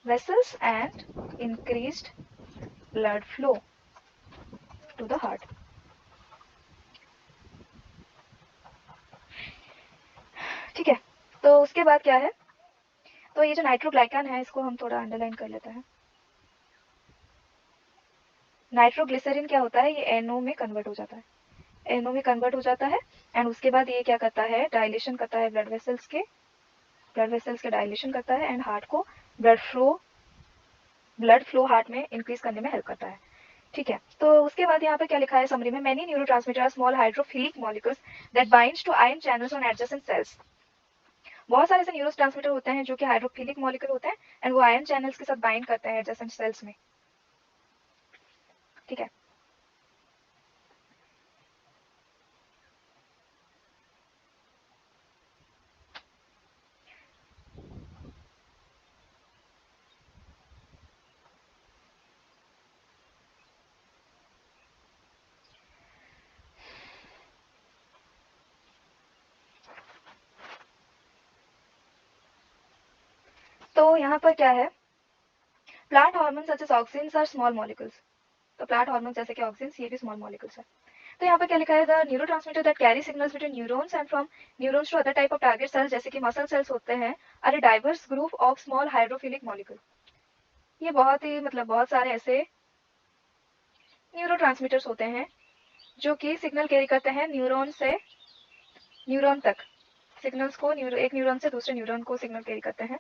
vessels and increased blood flow to the heart। ठीक है, तो उसके बाद क्या है, तो ये जो नाइट्रोग्लाइकन है इसको हम थोड़ा अंडरलाइन कर लेते हैं। नाइट्रोग्लिसरीन क्या होता है, ये NO में कन्वर्ट हो जाता है, NO में कन्वर्ट हो जाता है एंड उसके बाद ये क्या करता है, डायलेशन करता है ब्लड वेसल्स के डायलेशन करता है एंड हार्ट को ब्लड फ्लो हार्ट में इंक्रीज करने में हेल्प करता है। ठीक है, तो उसके बाद यहाँ पे क्या लिखा है समरी में, many neurotransmitter are small hydrophilic molecules that binds to ion channels on adjacent cells. बहुत सारे ऐसे न्यूरोट्रांसमीटर होते हैं जो कि हाइड्रोफिलिक मॉलिक्यूल होते हैं एंड वो आयन चैनल्स के साथ बाइंड करते हैं एडजेसेंट सेल्स में। ठीक है, तो यहाँ पर क्या है, plant hormone such as auxins are small molecules. तो प्लांट हार्मोन जैसे कि ऑक्सिन्स ये भी स्मॉल मॉलिक्यूल्स है। तो यहाँ पर क्या लिखा है, the neurotransmitter that carry signals between neurons and from neurons to other type of target cells जैसे कि मसल सेल्स होते हैं, are a diverse group of small hydrophilic molecule. ये बहुत ही बहुत सारे ऐसे न्यूरोट्रांसमीटर्स होते हैं जो कि सिग्नल कैरी करते हैं न्यूरॉन से न्यूरॉन तक, सिग्नल्स को एक न्यूरॉन से दूसरे न्यूरॉन को सिग्नल कैरी करते हैं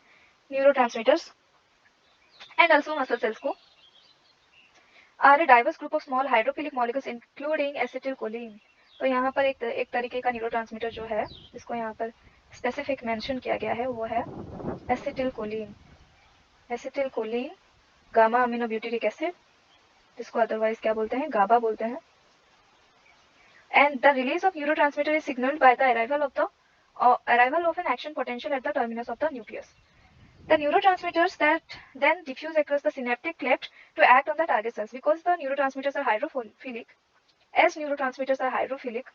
neurotransmitters and also muscle cells को are a diverse group of small hydrophilic molecules including acetylcholine. तो यहाँ पर एक तरीके का न्यूरोट्रांसमीटर जो है जिसको यहाँ पर स्पेसिफिक मेंशन किया गया है वो है acetylcholine. Acetylcholine gamma amino butyric acid, जिसको अदरवाइज क्या बोलते हैं, गाबा बोलते हैं। And the release of neurotransmitter is signaled by the arrival of an action potential at the terminus of the nucleus. The neurotransmitters that then diffuse across the synaptic cleft to act on the target cells. Because the neurotransmitters are hydrophilic, as neurotransmitters are hydrophilic,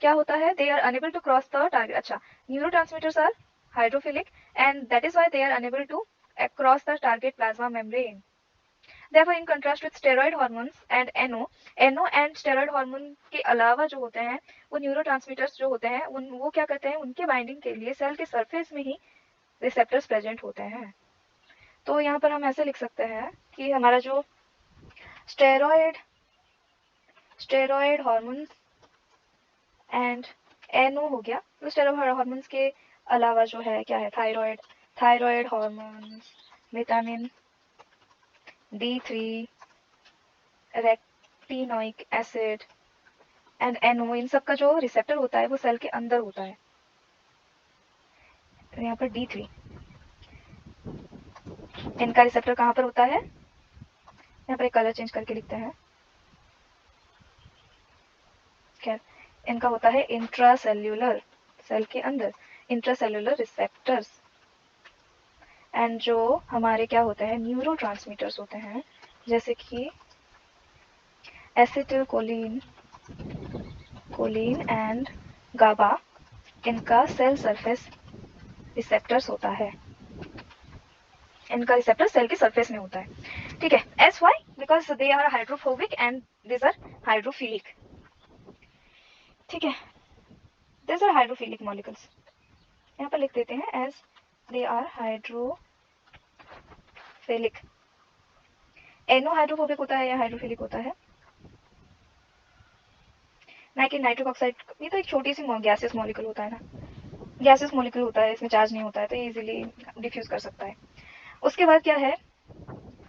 क्या होता है, they are unable to cross the target. अच्छा, neurotransmitters are hydrophilic and that is why they are unable to cross the target plasma membrane. Therefore, in contrast with steroid hormones and NO and steroid hormone के अलावा जो होते हैं वो neurotransmitters जो होते हैं वो क्या करते हैं, उनके बाइंडिंग के लिए सेल के सरफेस में ही रिसेप्टर्स प्रेजेंट होते हैं। तो यहाँ पर हम ऐसे लिख सकते हैं कि हमारा जो स्टेरॉयड हार्मोन्स एंड NO हो गया, तो स्टेरॉयड हार्मोन्स के अलावा जो है क्या है, thyroid hormones, vitamin D3, retinoic acid and NO, इन सब का जो रिसेप्टर होता है वो सेल के अंदर होता है। यहाँ पर D3 इनका रिसेप्टर कहाँ पर होता है, यहाँ पर एक कलर चेंज करके लिखते हैं। खैर, इनका होता है इंट्रासेल्यूलर, सेल के अंदर इंट्रासेल्यूलर रिसेप्टर्स। एंड जो हमारे क्या होते हैं, न्यूरोट्रांसमीटर्स होते हैं, जैसे कि एसिटिलकोलिन एंड गाबा, इनका सेल सरफेस रिसेप्टर्स होता है, इनका रिसेप्टर सेल के सरफेस में होता है। ठीक है, as why because they are hydrophobic and this are hydrophilic. ठीक है, दिस आर हाइड्रोफिलिक मॉलिक्यूल्स, यहाँ पर लिख देते हैं as they are hydrophilic. NO hydrophobic होता है या हाइड्रोफिलिक होता है, ना कि नाइट्रिक ऑक्साइड, ये तो एक छोटी सी गैसेस मॉलिक्यूल होता है ना, गैसेस मॉलिक्यूल होता है, इसमें चार्ज नहीं होता है तो ये इजीली डिफ्यूज कर सकता है। उसके बाद क्या है,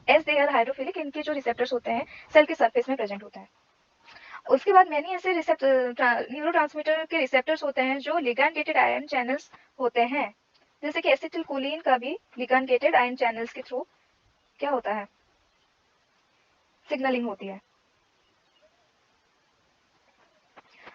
एस दे आर हाइड्रोफिलिक, इनके जो रिसेप्टर्स होते हैं सेल के सरफेस में प्रेजेंट होते हैं। उसके बाद मैंने ऐसे न्यूरोट्रांसमीटर के रिसेप्टर्स होते हैं जो लिगैंड गेटेड आयन चैनल्स होते हैं, जैसे कि एसिटिलकोलिन का भी लिगैंड गेटेड आयन चैनल्स के थ्रू क्या होता है, सिग्नलिंग होती है।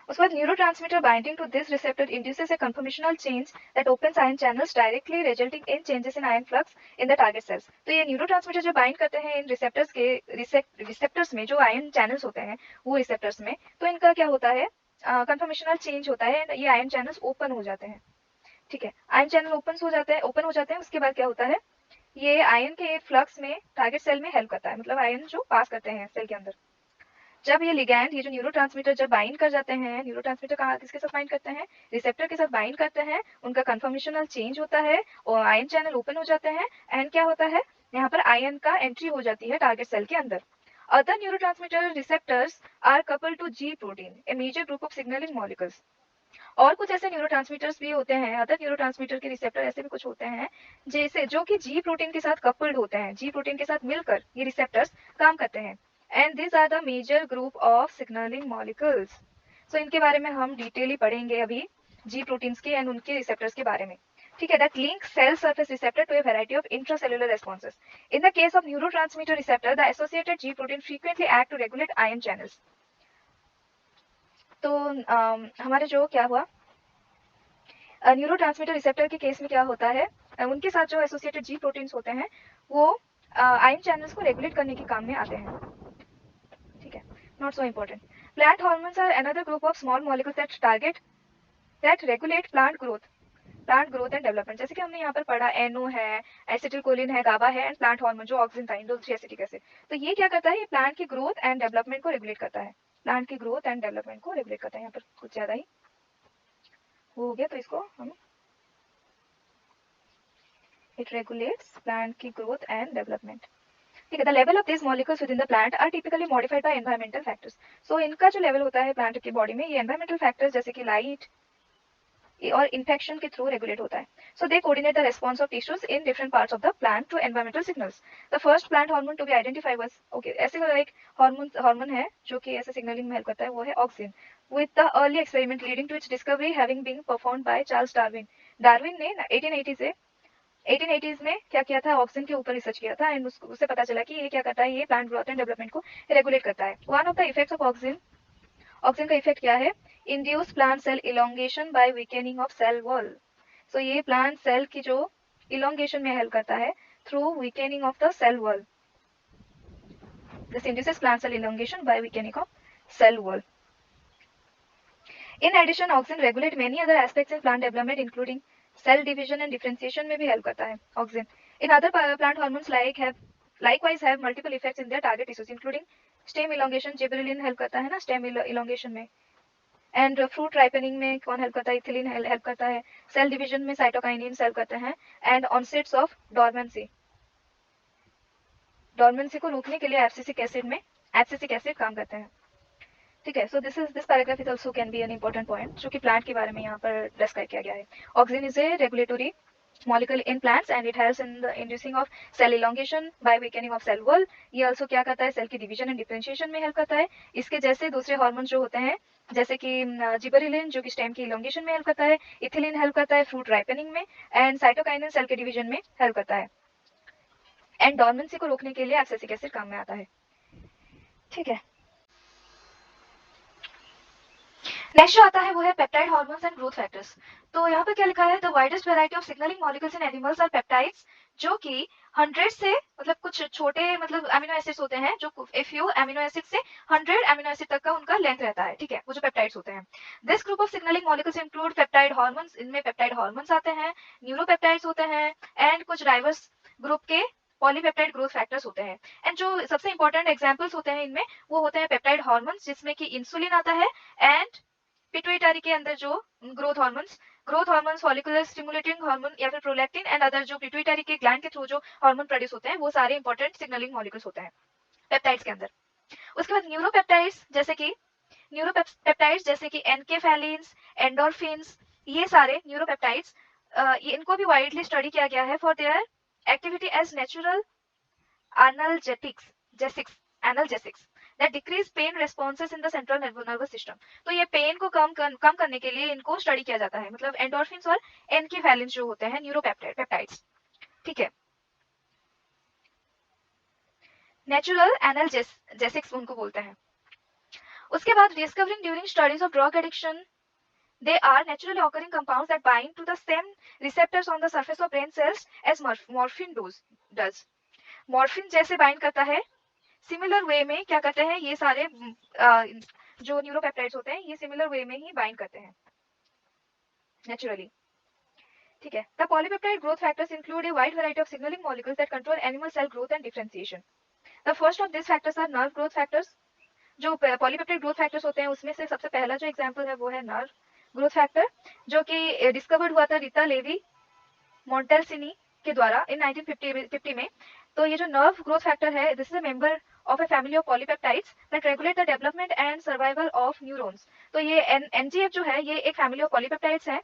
उसके बाद neurotransmitter binding to this receptor induces a conformational change that opens ion channels directly resulting in changes in ion flux in the target cells. तो ये न्यूरोट्रांसमीटर जो बाइंड करते हैं इन रिसेप्टर्स में जो आयन चैनल्स होते हैं वो रिसेप्टर्स में, तो इनका क्या होता है, कन्फर्मेशनल चेंज होता है, ये आयन चैनल्स ओपन हो जाते हैं। ठीक है, आयन चैनल ओपन हो जाते हैं, उसके बाद क्या होता है, ये आयन के फ्लक्स में टारगेट सेल में हेल्प करता है, मतलब आयन जो पास करते हैं सेल के अंदर। जब ये लिगैंड, ये जो न्यूरोट्रांसमीटर जब बाइंड कर जाते हैं, न्यूरोट्रांसमीटर कहाँ किसके साथ बाइंड करते हैं, रिसेप्टर के साथ बाइंड करते हैं, उनका कन्फर्मेशनल चेंज होता है और आयन चैनल ओपन हो जाते हैं एंड क्या होता है, यहाँ पर आयन का एंट्री हो जाती है टारगेट सेल के अंदर। Other neurotransmitter receptors are coupled to G protein, a major group of signalling molecules. और कुछ ऐसे न्यूरोट्रांसमीटर्स भी होते हैं, अदर न्यूरोट्रांसमीटर के रिसेप्टर ऐसे भी कुछ होते हैं जैसे जो कि जी प्रोटीन के साथ कपल्ड होते हैं, जी प्रोटीन के साथ मिलकर ये रिसेप्टर्स काम करते हैं। And this are the major group of signalling molecules. So इनके बारे में हम डिटेली पढ़ेंगे अभी, जी प्रोटीन्स के एंड उनके रिसेप्टर्स के बारे में। ठीक है, that link cell surface receptor to a variety of intracellular responses. In the case of neurotransmitter receptor the associated G protein frequently act to regulate ion channels. तो हमारे जो क्या हुआ, न्यूरोट्रांसमीटर रिसेप्टर के केस में क्या होता है, उनके साथ जो एसोसिएटेड जी प्रोटीन्स होते हैं वो आयन चैनल्स को रेगुलेट करने के काम में आते हैं। ठीक है, not so important. Plant hormones are another group of small molecules that regulate plant growth and development. जैसे कि हमने यहाँ पर पढ़ा, NO है, एसिटिलकोलिन है, गाबा है एंड प्लांट हार्मोन जो ऑक्सिन था, इंडोल 3 एसिटिक एसिड। तो ये क्या करता है, ये प्लांट की ग्रोथ एंड डेवलपमेंट को रेगुलेट करता है, प्लांट की ग्रोथ एंड डेवलपमेंट को रेगुलेट करता है। यहाँ पर कुछ ज्यादा ही हो गया तो इसको हम, it regulates plant की growth and development। ठीक है, the level of these molecules within the plant are typically modified by environmental factors। so इनका जो लेवल होता है प्लांट की बॉडी में, ये environmental factors जैसे कि लाइट, और इन्फेक्शन के थ्रू रेगुलेट होता है. So they coordinate the response of tissues in different parts of the plant to environmental signals. The first plant hormone to be identified was okay. ऐसे एक hormone है जो कि ऐसे सिग्नलिंग में हेल्प करता है, वो है auxin. with the early experiment leading to its discovery having been performed by Charles Darwin. Darwin ने 1880s में क्या किया था, ऑक्सिन के ऊपर रिसर्च किया था एंड उससे पता चला कि ये क्या करता है, ये प्लांट ग्रोथ एंड डेवलपमेंट को रेगुलेट करता है. One of the effects of auxin का इफेक्ट क्या है, induce plant cell elongation by weakening of cell wall. So ये प्लांट सेल की जो इलोंगेशन में हेल्प करता है through weakening of the cell wall. This induces plant cell elongation by weakening of cell wall. In addition, auxin regulate many other aspects in plant development, including cell division and differentiation में भी help करता है auxin. In other plant hormones likewise have multiple effects in their target tissues, including stem elongation. Gibberellin help करता है ना stem elongation में. And fruit ripening में कौन help करता है, ethylene help करता है. Cell division में cytokinins help करते हैं. And onsets of dormancy को रोकने के लिए एब्सिसिक एसिड काम करते हैं. ठीक है. So this paragraph is also can be an important point जो कि प्लांट के बारे में यहाँ पर डिस्क्राइब किया गया है. Auxin is a regulatory molecule in plants and it helps in the inducing of cell elongation by weakening of cell wall. ये also क्या करता है, सेल की डिवीजन एंड डिफरेंशिएशन में हेल्प करता है. इसके जैसे दूसरे हार्मोन्स जो होते हैं जैसे कि जिबरेलिन जो कि स्टेम की इलोंगेशन में हेल्प करता है, इथिलीन हेल्प करता है फ्रूट राइपनिंग में, एंड साइटोकाइनिन सेल के डिवीजन में हेल्प करता है, एंड डॉर्मेंसी को रोकने के लिए एब्सिसिक एसिड काम में आता है. ठीक है. नेक्स्ट जो आता है वो है peptide hormones and growth factors. तो यहाँ पर क्या लिखा है, the widest variety of signalling molecules in animals are peptides, जो कि 100 से मतलब कुछ छोटे मतलब अमीनो एसिड्स होते हैं जो ए फ्यू अमीनो एसिड से 100 अमीनो एसिड तक का उनका लेंथ रहता है. ठीक है, वो जो पेप्टाइड्स होते हैं. This group of signalling molecules include peptide hormones. इनमें पेप्टाइड हार्मोन्स आते हैं, न्यूरोपेप्टाइड्स होते हैं एंड कुछ डाइवर्स ग्रुप के पॉलीपेप्टाइड ग्रोथ फैक्टर्स होते हैं. एंड जो सबसे इंपॉर्टेंट एग्जांपल्स होते हैं इनमें वो होते हैं पेप्टाइड हार्मोन्स जिसमें कि इंसुलिन आता है, एंड पिट्यूटरी के अंदर जो growth hormones follicular stimulating hormone या फिर प्रोलैक्टिन एंड अदर जो पिट्यूटरी के ग्लैंड के थ्रू जो हार्मोन प्रोड्यूस होते हैं वो सारे इंपॉर्टेंट सिग्नलिंग मॉलिक्यूल्स होते हैं पेप्टाइड्स के अंदर. उसके बाद न्यूरोपेप्टाइड्स जैसे कि एनकेफेलिन्स, एंडोर्फिन्स, ये सारे न्यूरोपेप्टाइड्स इनको भी वाइडली स्टडी किया गया है for their activity as natural analgesics that decrease pain responses in the central nervous system. तो ये पेन को कम करने के लिए इनको स्टडी किया जाता है. मतलब एंडोर्फिन्स और एनकेफेलिन्स जो होते हैं न्यूरोपेप्टाइड्स. ठीक है, नेचुरल एनाल्जेसिक्स उनको बोलते हैं. उसके बाद discovering during studies of drug addiction, they are naturally occurring compounds that bind to the same receptors on the surface of brain cells as morphine does. Morphine जैसे बाइंड करता है, सिमिलर वे में क्या करते हैं ये सारे जो न्यूरोपेप्टाइड्स होते हैं ये सिमिलर वे में ही बाइंड करते हैं नेचुरली. ठीक है. The polypeptide growth factors include a wide variety of signalling molecules that control animal cell growth and differentiation. The first of this factors are nerve growth factors. जो polypeptide growth factors होते हैं उसमें से सबसे पहला जो एग्जांपल है वो है नर्व ग्रोथ फैक्टर, जो कि डिस्कवर्ड हुआ था रीता लेवी मोंटेल्सिनी के द्वारा इन 1950 में. तो ये जो नर्व ग्रोथ फैक्टर है this is a member of a family of polypeptides that regulate the development and survival of neurons. तो ये NGF जो है ये एक family of polypeptides है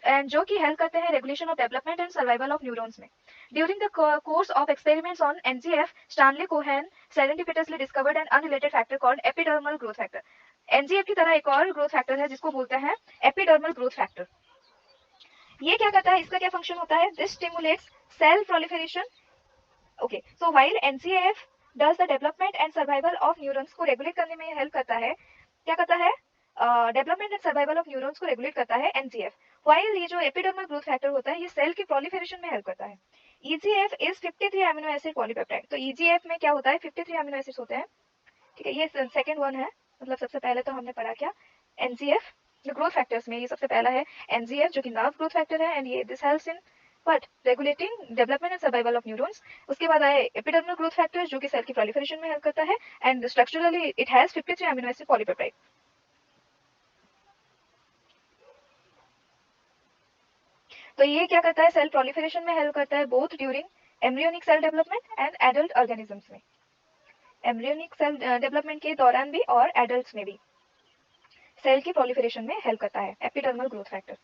and जो कि help करते हैं regulation of development and survival of neurons में. During the course of experiments on NGF, Stanley Cohen serendipitously discovered an unrelated factor called epidermal growth factor. NGF की तरह एक और growth factor है जिसको बोलते हैं epidermal growth factor. ये क्या करता है, इसका क्या function होता है, this stimulates cell proliferation. Okay, so while NGF does the development and survival of neurons को रेगुलेट करने में हेल्प करता है, क्या करता है, development and survival of neurons को रेगुलेट करता है NGF. व्हाइल ये जो एपिडर्मल ग्रोथ फैक्टर होता है ये सेल की प्रोलिफरेशन में हेल्प करता है. EGF is 53 amino acid polypeptide. तो EGF में क्या होता है, 53 अमीनो एसिड्स होते हैं. ठीक है, ये सेकंड वन है. मतलब सबसे पहले तो हमने पढ़ा क्या, NGF ग्रोथ फैक्टर्स में ये सबसे पहला है NGF जो कि नर्व ग्रोथ फैक्टर है एंड ये this helps in but regulating development and survival of neurons. उसके बाद आए एपिडर्मल ग्रोथ फैक्टर जो कि सेल की प्रोलिफरेशन में हेल्प करता है and structurally it has 53 amino acid polypeptide. तो ये क्या करता है, सेल प्रोलिफरेशन में हेल्प करता है both during embryonic cell development and adult organisms में. एम्ब्रियोनिक सेल डेवलपमेंट के दौरान भी और एडल्ट्स में भी सेल की प्रोलिफरेशन में हेल्प करता है एपिडर्मल ग्रोथ फैक्टर.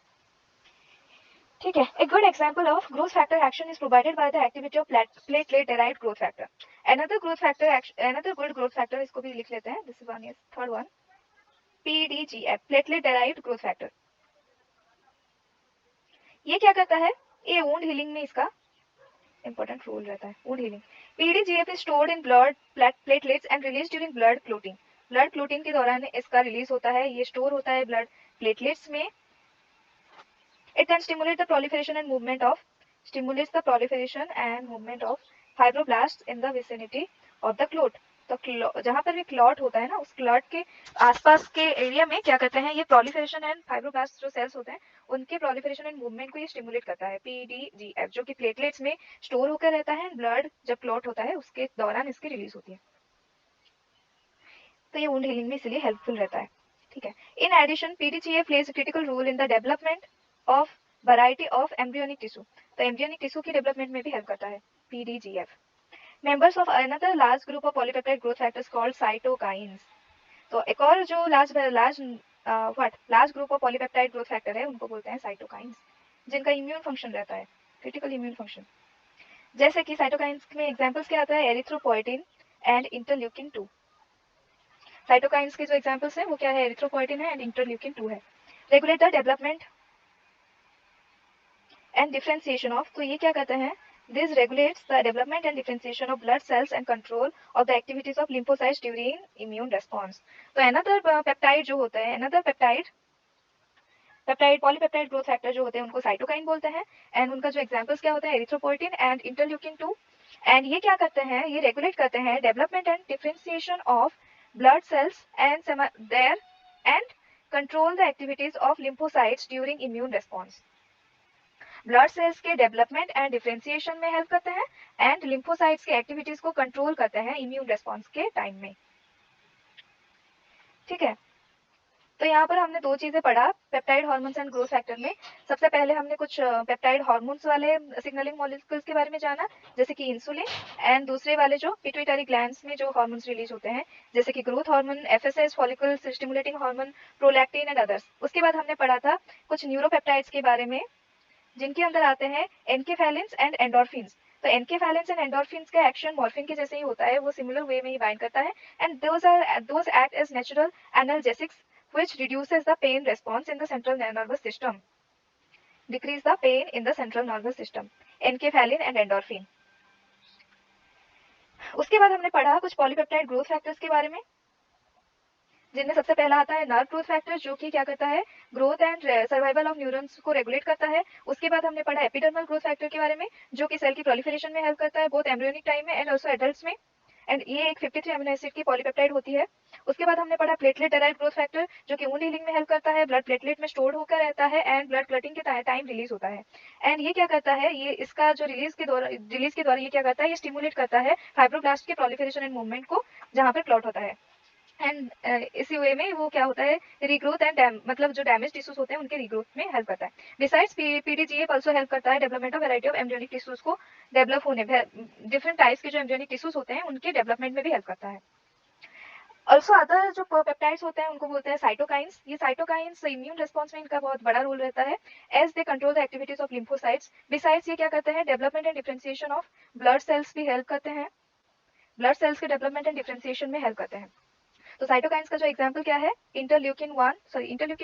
ठीक है, a good example of growth factor action is provided by the activity of platelet derived growth factor. Another growth factor action, another good growth factor, इसको भी लिख लेते हैं, this is one is third one, PDGF, platelet derived growth factor. ये क्या करता है, ये wound healing में इसका important role रहता है. wound healing, PDGF is stored in blood platelets and released during blood clotting. blood clotting के दौरान इसका रिलीज होता है, ये स्टोर होता है blood platelets में. It can stimulate the proliferation and movement of fibroblasts in the vicinity of the clot. तो जहां पर भी क्लॉट होता है ना, उस क्लॉट के आसपास के एरिया में क्या करते हैं, ये प्रोलिफरेशन एंड फाइब्रोब्लास्ट जो सेल्स होते हैं उनके प्रोलिफरेशन एंड मूवमेंट को ये स्टिमुलेट करता है. PDGF जो कि प्लेटलेट्स में स्टोर होकर रहता है, ब्लड जब क्लॉट होता है उसके दौरान इसकी रिलीज होती है. तो ये वुंड हीलिंग में इसलिए हेल्पफुल रहता है. ठीक है. In addition PDGF plays critical role in the development of variety of embryonic tissue. तो एम्ब्रियोनिक टिश्यू की डेवलपमेंट में भी हेल्प करता है PDGF. Members of another large group of polypeptide growth factors called cytokines. तो एक और जो large group of polypeptide growth factor है उनको बोलते हैं साइटोकाइंस, जिनका इम्यून फंक्शन रहता है, क्रिटिकल इम्यून फंक्शन. जैसे कि साइटोकाइंस में एग्जांपल्स क्या आता है, एरिथ्रोपोएटिन एंड इंटरल्यूकिन 2. साइटोकाइंस के जो एग्जांपल्स हैं वो क्या है, एरिथ्रोपोएटिन है एंड इंटरल्यूकिन 2 है. Regulate the development and differentiation of. तो ये क्या कहते हैं, this regulates the development and differentiation of blood cells and control of the activities of lymphocytes during immune response. तो another peptide जो होता है, another peptide polypeptide growth factor जो होते हैं उनको साइटोकाइन बोलते हैं. एंड उनका जो एग्जांपल्स क्या होता है, एरिथ्रोपोएटिन एंड इंटरल्यूकिन 2. एंड ये क्या करते हैं, ये रेगुलेट करते हैं development and differentiation of blood sales and control the activities of lymphocytes during immune response. Blood cells के डेवलपमेंट एंड डिफरेंशिएशन में हेल्प करते हैं एंड लिम्फोसाइट्स के एक्टिविटीज को कंट्रोल करते हैं इम्यून रेस्पॉन्स के टाइम में. ठीक है. तो यहाँ पर हमने दो चीजें पढ़ा peptide hormones and growth factor में. सबसे पहले हमने कुछ पेप्टाइड हार्मोन्स वाले सिग्नलिंग मॉलिक्यूल्स के बारे में जाना, जैसे कि इंसुलिन, एंड दूसरे वाले जो पिट्यूटरी ग्लैंड्स में जो हार्मोन्स रिलीज होते हैं जैसे कि growth hormone, FSH, follicle stimulating hormone, prolactin and others. उसके बाद हमने पढ़ा था कुछ न्यूरोपेप्टाइड्स के बारे में जिनके अंदर आते हैं एनकेफेलिन्स एंड एंडोर्फिन्स. तो एनकेफेलिन्स एंड एंडोर्फिन्स का एक्शन मॉर्फिन के जैसे ही होता है, वो सिमिलर वे में ही बाइंड करता है and those act as natural analgesics which reduces the pain response in the central nervous system, decrease the pain in the central nervous system. Enkephalin and endorphin. उसके बाद हमने पढ़ा कुछ पॉलीपेप्टाइड ग्रोथ फैक्टर्स के बारे में, जिनमें सबसे पहला आता है नर्व ग्रोथ फैक्टर जो कि क्या करता है, growth and survival of neurons को रेगुलेट करता है. उसके बाद हमने पढ़ा एपिडर्मल ग्रोथ फैक्टर के बारे में जो कि सेल की प्रोलिफरेशन में हेल्प करता है बोथ एम्ब्रियोनिक टाइम में एंड ऑल्सो एडल्ट्स में, एंड ये एक 53 अमीनो एसिड की पॉलीपेप्टाइड होती है. उसके बाद हमने पढ़ा प्लेटलेट डेराइव्ड ग्रोथ फैक्टर जो कि वुंड हीलिंग में हेल्प करता है, ब्लड प्लेटलेट में स्टोर्ड होकर रहता है एंड ब्लड क्लटिंग के टाइम रिलीज होता है. एंड ये क्या करता है, ये इसका जो रिलीज के द्वारा ये क्या करता है, ये स्टिमुलेट करता है फाइब्रोब्लास्ट के प्रोलिफरेशन एंड मूवमेंट को जहां पर क्लॉट होता है. एंड इसी वे में वो क्या होता है, रीग्रोथ एंड मतलब जो डैमेज टिश्यूज होते हैं उनके रीग्रोथ में हेल्प करता है. बिसाइड्स PDGF आल्सो हेल्प करता है development of variety of embryonic tissues को डेवलप होने, डिफरेंट टाइप्स के जो एम्ब्रियोनिक टिश्यूज होते हैं उनके डेवलपमेंट में भी हेल्प करता है. ऑल्सो अदर जो पेप्टाइड्स होते हैं उनको बोलते हैं साइटोकाइंस. ये साइटोकाइंस इम्यून रिस्पॉन्स में इनका बहुत बड़ा रोल रहता है as they control the activities of lymphocytes. Besides ये क्या करते हैं, development and differentiation of blood cells भी हेल्प करते हैं, ब्लड सेल्स के डेवलपमेंट एंड डिफरेंशिएशन में हेल्प करते हैं. तो साइटोकाइंस का जो एग्जांपल क्या है, इंटरल्यूकिन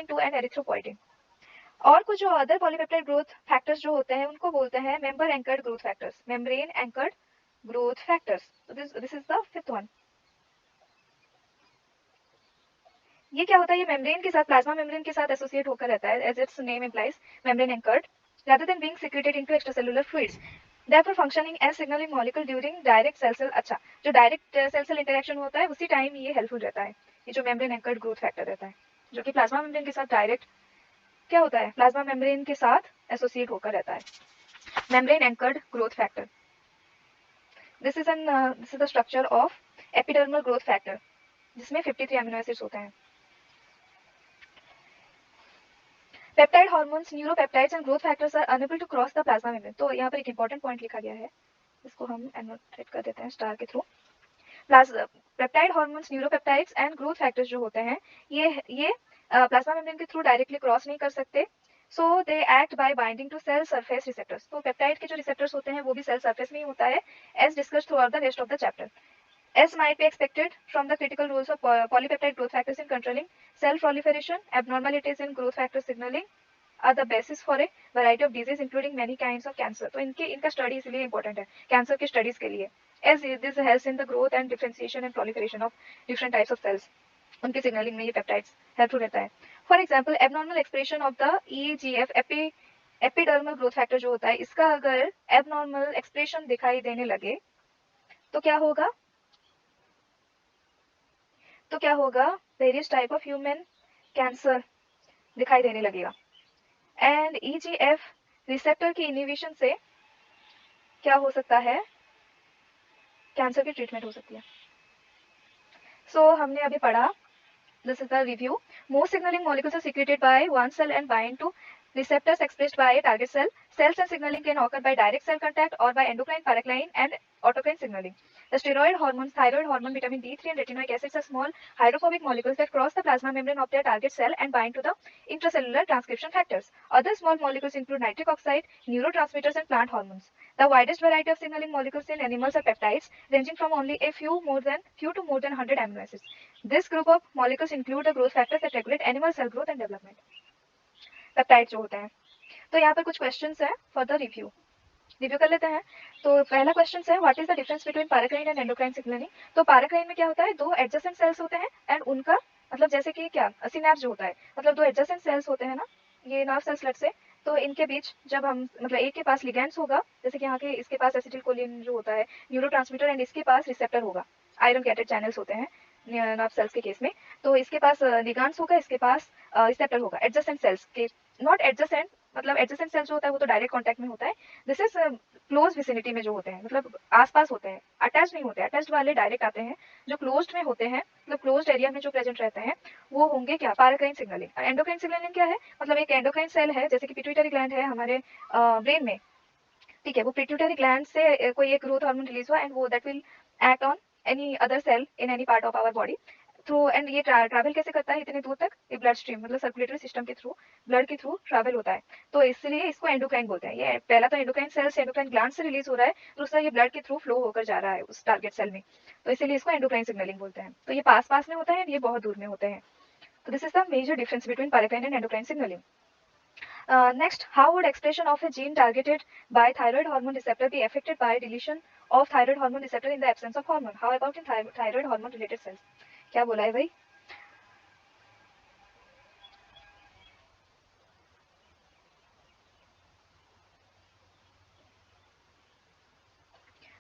2 एंड एरिथ्रोपोएटिन. और कुछ जो अदर पॉलीपेप्टाइड ग्रोथ फैक्टर्स जो होते हैं उनको बोलते हैं membrane anchored growth factors, membrane anchored growth factors. तो this is the fifth one. ये क्या होता है, ये मेम्ब्रेन के साथ, प्लाज्मा मेम्ब्रेन के साथ एसोसिएट होकर रहता है as its name implies, membrane anchored rather than being secreted into extracellular fluids, therefore functioning as signaling molecule during direct cell अच्छा, जो डायरेक्ट सेल इंटरेक्शन होता है उसी टाइम ये हेल्पफुल रहता है, ये जो मेम्ब्रेन एंकर्ड ग्रोथ फैक्टर रहता है जो कि प्लाज्मा मेम्ब्रेन के साथ डायरेक्ट क्या होता है, प्लाज्मा मेम्ब्रेन के साथ एसोसिएट होकर रहता है. Membrane anchored growth factor. This is the structure of epidermal growth factor जिसमें 53 अमीनो एसिड्स होते हैं. Peptide hormones, neuropeptides and growth factors are unable to cross the plasma membrane. तो यहाँ पर एक इंपॉर्टेंट पॉइंट लिखा गया है, इसको हम एनोटेट कर देते हैं स्टार के through. Peptide hormones, neuropeptides and growth factors जो होते हैं ये प्लाज्मा मेम्ब्रेन के थ्रू डायरेक्टली क्रॉस नहीं कर सकते so they act by binding to cell surface receptors. तो पेप्टाइड के जो रिसेप्टर्स होते हैं वो भी सेल सरफेस में ही होता है, as discussed throughout the rest of the chapter. As might be expected from the critical roles of polypeptide growth factors in controlling cell proliferation, abnormalities in growth factor signaling are the basis for a variety of disease including many kinds of cancer। तो इनका study इसलिए important है cancer की studies के लिए, as this helps in the growth and differentiation and proliferation of different types of cells। उनके signalling में ये पेप्टाइड्स हेल्पफुल रहता है। For example abnormal expression of the EGF epidermal growth factor जो होता है, इसका अगर एबनॉर्मल एक्सप्रेशन दिखाई देने लगे तो क्या होगा, various type of human cancer दिखाई देने लगेगा। एंड EGF रिसेप्टर की इनहिबिशन से क्या हो सकता है, कैंसर की ट्रीटमेंट हो सकती है। सो हमने अभी पढ़ा, this is the review, most signaling molecules are secreted by one cell and bind to receptors expressed by a target cell। Cells and signaling can occur by direct cell contact or by endocrine, paracrine and autocrine signaling। The steroid hormones, thyroid hormone, vitamin D3 and retinoic acids are small hydrophobic molecules that cross the plasma membrane of their target cell and bind to the intracellular transcription factors। Other small molecules include nitric oxide, neurotransmitters and plant hormones। The widest variety of signaling molecules in animals are peptides, ranging from only a few to more than 100 amino acids। This group of molecules include the growth factors that regulate animal cell growth and development। Peptide जो होते हैं, तो यहाँ पर कुछ questions हैं for the review कर लेते हैं। तो पहला क्वेश्चन है, what is the difference between paracrine and endocrine signalling. तो पैराक्राइन में क्या होता है, दो एडजेसेंट सेल्स होते हैं एंड उनका मतलब जैसे कि क्या सिनैप्स जो होता है, मतलब दो एडजेसेंट सेल्स होते हैं ना, ये नर्व सेल्स लेट से, तो इनके बीच जब हम मतलब एक के पास लिगैंड्स होगा, जैसे कि यहाँ के इसके पास एसिटिलकोलिन जो होता है न्यूरोट्रांसमीटर एंड इसके पास रिसेप्टर होगा, आयरन गेटेड चैनल्स होते हैं नर्व सेल्स के केस में। तो इसके पास लिगैंड्स होगा, इसके पास रिसेप्टर होगा, एडजेसेंट सेल्स के, नॉट एडजेसेंट मतलब एडजेसेंट सेल्स जो होता है वो तो डायरेक्ट कॉन्टैक्ट में होता है, दिस इज क्लोज विसिनिटी में जो होते हैं, मतलब आसपास होते हैं, अटैच नहीं होते। अटैच्ड वाले डायरेक्ट आते हैं, जो क्लोज्ड में होते हैं, मतलब क्लोज्ड एरिया में जो प्रेजेंट रहते हैं वो होंगे क्या, पैराक्राइन सिग्नलिंग। एंडोक्राइन सिग्नलिंग क्या है, मतलब एक एंडोक्राइन सेल है, जैसे कि पिट्यूटरी ग्लैंड है हमारे ब्रेन में, ठीक है, वो पिट्यूटरी ग्लैंड से कोई एक ग्रोथ हार्मोन रिलीज हुआ एंड वो that will act on any other cell in any part of our body through, and ये ट्रैवल कैसे करता है इतने दूर तक, ये ब्लड स्ट्रीम मतलब सर्कुलेटरी सिस्टम के थ्रू, ब्लड के थ्रू ट्रैवल होता है, तो इसलिए इसको एंडोक्राइन बोलते हैं। ये पहला तो एंडोक्राइन सेल से एंडोक्राइन ग्लैंड से रिलीज हो रहा है, दूसरा ये ब्लड के थ्रू फ्लो होकर जा रहा है उस टारगेट सेल में, तो इसीलिए इसको एंडोक्राइन सिग्नलिंग बोलते हैं। तो ये पास पास में होता है, ये बहुत दूर में होते हैं। तो this is the major difference between paracrine and endocrine signalling. Next, how would expression of a gene targeted by thyroid hormone receptor be affected by deletion of thyroid hormone receptor in the absence of hormone? How about in thyroid hormone related cells? क्या बोला है भाई?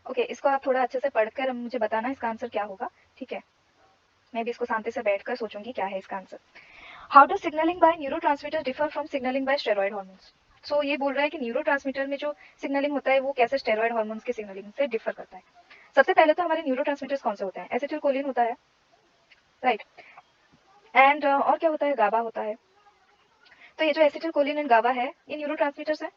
Okay, इसको आप थोड़ा अच्छे से पढ़कर मुझे बताना इसका आंसर क्या होगा, ठीक है। मैं भी इसको शांति से बैठकर सोचूंगी क्या है इसका answer. How do signalling by neurotransmitter differ from signalling by steroid hormones. So ये बोल रहा है कि न्यूरोट्रांसमीटर में जो सिग्नलिंग होता है वो कैसे स्टेरॉइड हार्मोन्स के सिग्नलिंग से डिफर करता है। सबसे पहले तो हमारे न्यूरोट्रांसमीटर्स कौन से होते हैं, एसिटिलकोलिन होता है, राइट, एंड और क्या होता है, गाबा होता है। तो ये जो एसिटिलकोलिन एंड गाबा है ये न्यूरोट्रांसमीटर्स है।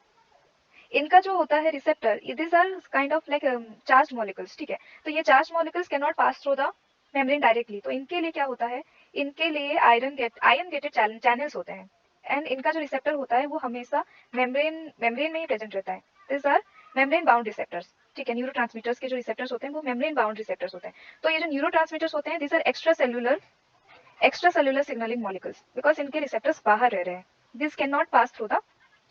इनका जो होता है receptor, this are kind of like charge molecules, ठीक है। तो ये charge molecules can not pass through the membrane directly, तो इनके लिए क्या होता है, इनके लिए आयरन गेटेड चैनल्स होते हैं, एंड इनका जो रिसेप्टर होता है वो हमेशा मेम्ब्रेन में ही प्रेजेंट रहता है। This are membrane bound receptors, ठीक है। न्यूरोट्रांसमीटर्स के जो रिसेप्टर्स होते हैं वो मेम्ब्रेन बाउंड रिसेप्टर्स होते हैं। तो ये जो न्यूरोट्रांसमीटर्स होते हैं, this are extracellular signalling molecules, because इनके रिसेप्टर्स बाहर रह रहे हैं, this can not pass through the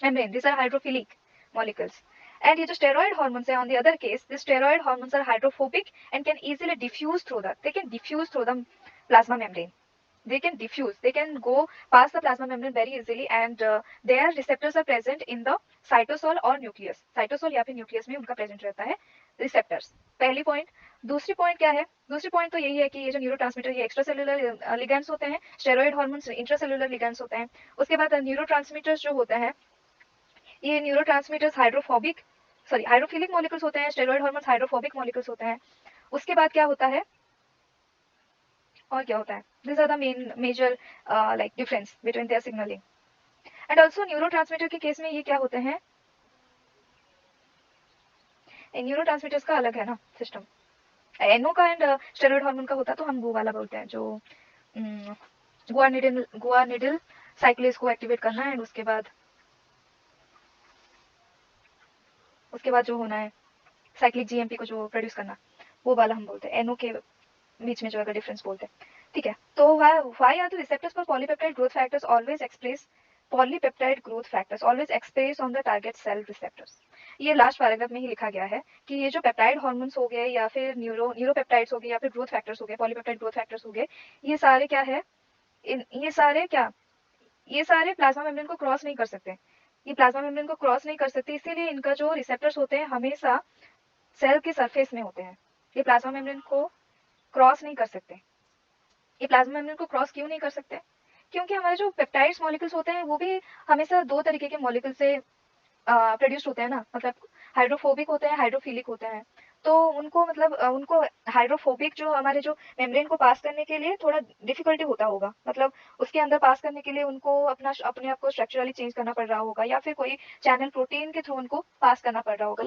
membrane, this are hydrophilic molecules। And ये जो steroid hormones है, on the other case, the steroid hormones are hydrophobic and can easily diffuse through the plasma membrane. They can diffuse, they can go past the plasma membrane very easily, and their receptors are present in the cytosol or nucleus। cytosol या फिर nucleus में उनका present रहता है receptors। पहली point। दूसरी point क्या है, दूसरी point तो यही है कि ये जो न्यूरोट्रांसमीटर ये एक्स्ट्रा सेलुलर लिगैंड्स होते हैं, स्टेरॉइड हार्मोन्स इंट्रासेलुलर लिगैंड्स होते हैं। उसके बाद न्यूरोट्रांसमीटर्स जो होते हैं, ये न्यूरोट्रांसमीटर्स हाइड्रोफिलिक मॉलिक्यूल्स होते हैं, स्टेरॉइड हार्मोन्स हाइड्रोफोबिक मॉलिक्यूल्स होते हैं। उसके बाद क्या होता है, और क्या होता है, this are the major like difference between their signalling. And also neurotransmitter के केस में ये क्या होते हैं, न्यूरोट्रांसमीटर्स का अलग है ना सिस्टम, एनओ का एंड स्टेरॉइड हार्मोन का होता तो हम वो वाला बोलते हैं जो गुआनिडिल साइक्लेज को एक्टिवेट करना है, एंड उसके बाद उसके बाद जो होना है साइक्लिक जीएमपी को जो प्रोड्यूस करना, वो वाला हम बोलते हैं, एनओ के बीच में जो अगर डिफरेंस बोलते हैं, ठीक है। तो why are the receptors for polypeptide growth factors always express polypeptide growth factors always express on the target cell receptors. ये लास्ट पैराग्राफ में ही लिखा गया है कि ये जो पेप्टाइड हार्मोन्स हो गए या फिर न्यूरोपेप्टाइड्स हो गए या फिर ग्रोथ फैक्टर्स हो गए, पॉलीपेप्टाइड ग्रोथ फैक्टर्स हो गए, ये सारे क्या है, ये सारे प्लाज्मा मेम्ब्रेन को क्रॉस नहीं कर सकते। ये प्लाज्मा मेम्ब्रेन को क्रॉस नहीं कर सकते, इसीलिए इनका जो रिसेप्टर्स होते हैं हमेशा सेल के सरफेस में होते हैं। ये प्लाज्मा मेम्ब्रेन को क्रॉस नहीं कर सकते। ये प्लाज्मा मेम्ब्रेन को क्रॉस क्यों नहीं कर सकते? क्योंकि हमारे जो पेप्टाइड्स मॉलिक्यूल्स होते हैं वो भी हमेशा दो तरीके के मॉलिक्यूल से प्रोड्यूस्ड होते हैं ना, मतलब हाइड्रोफोबिक होते हैं, हाइड्रोफिलिक होते हैं। तो उनको मतलब उनको हाइड्रोफोबिक जो हमारे जो मेम्ब्रेन को पास करने के लिए थोड़ा डिफिकल्टी होता होगा, मतलब उसके अंदर पास करने के लिए उनको अपने आप को स्ट्रक्चरली चेंज करना पड़ रहा होगा या फिर कोई चैनल प्रोटीन के थ्रू उनको पास करना पड़ रहा होगा।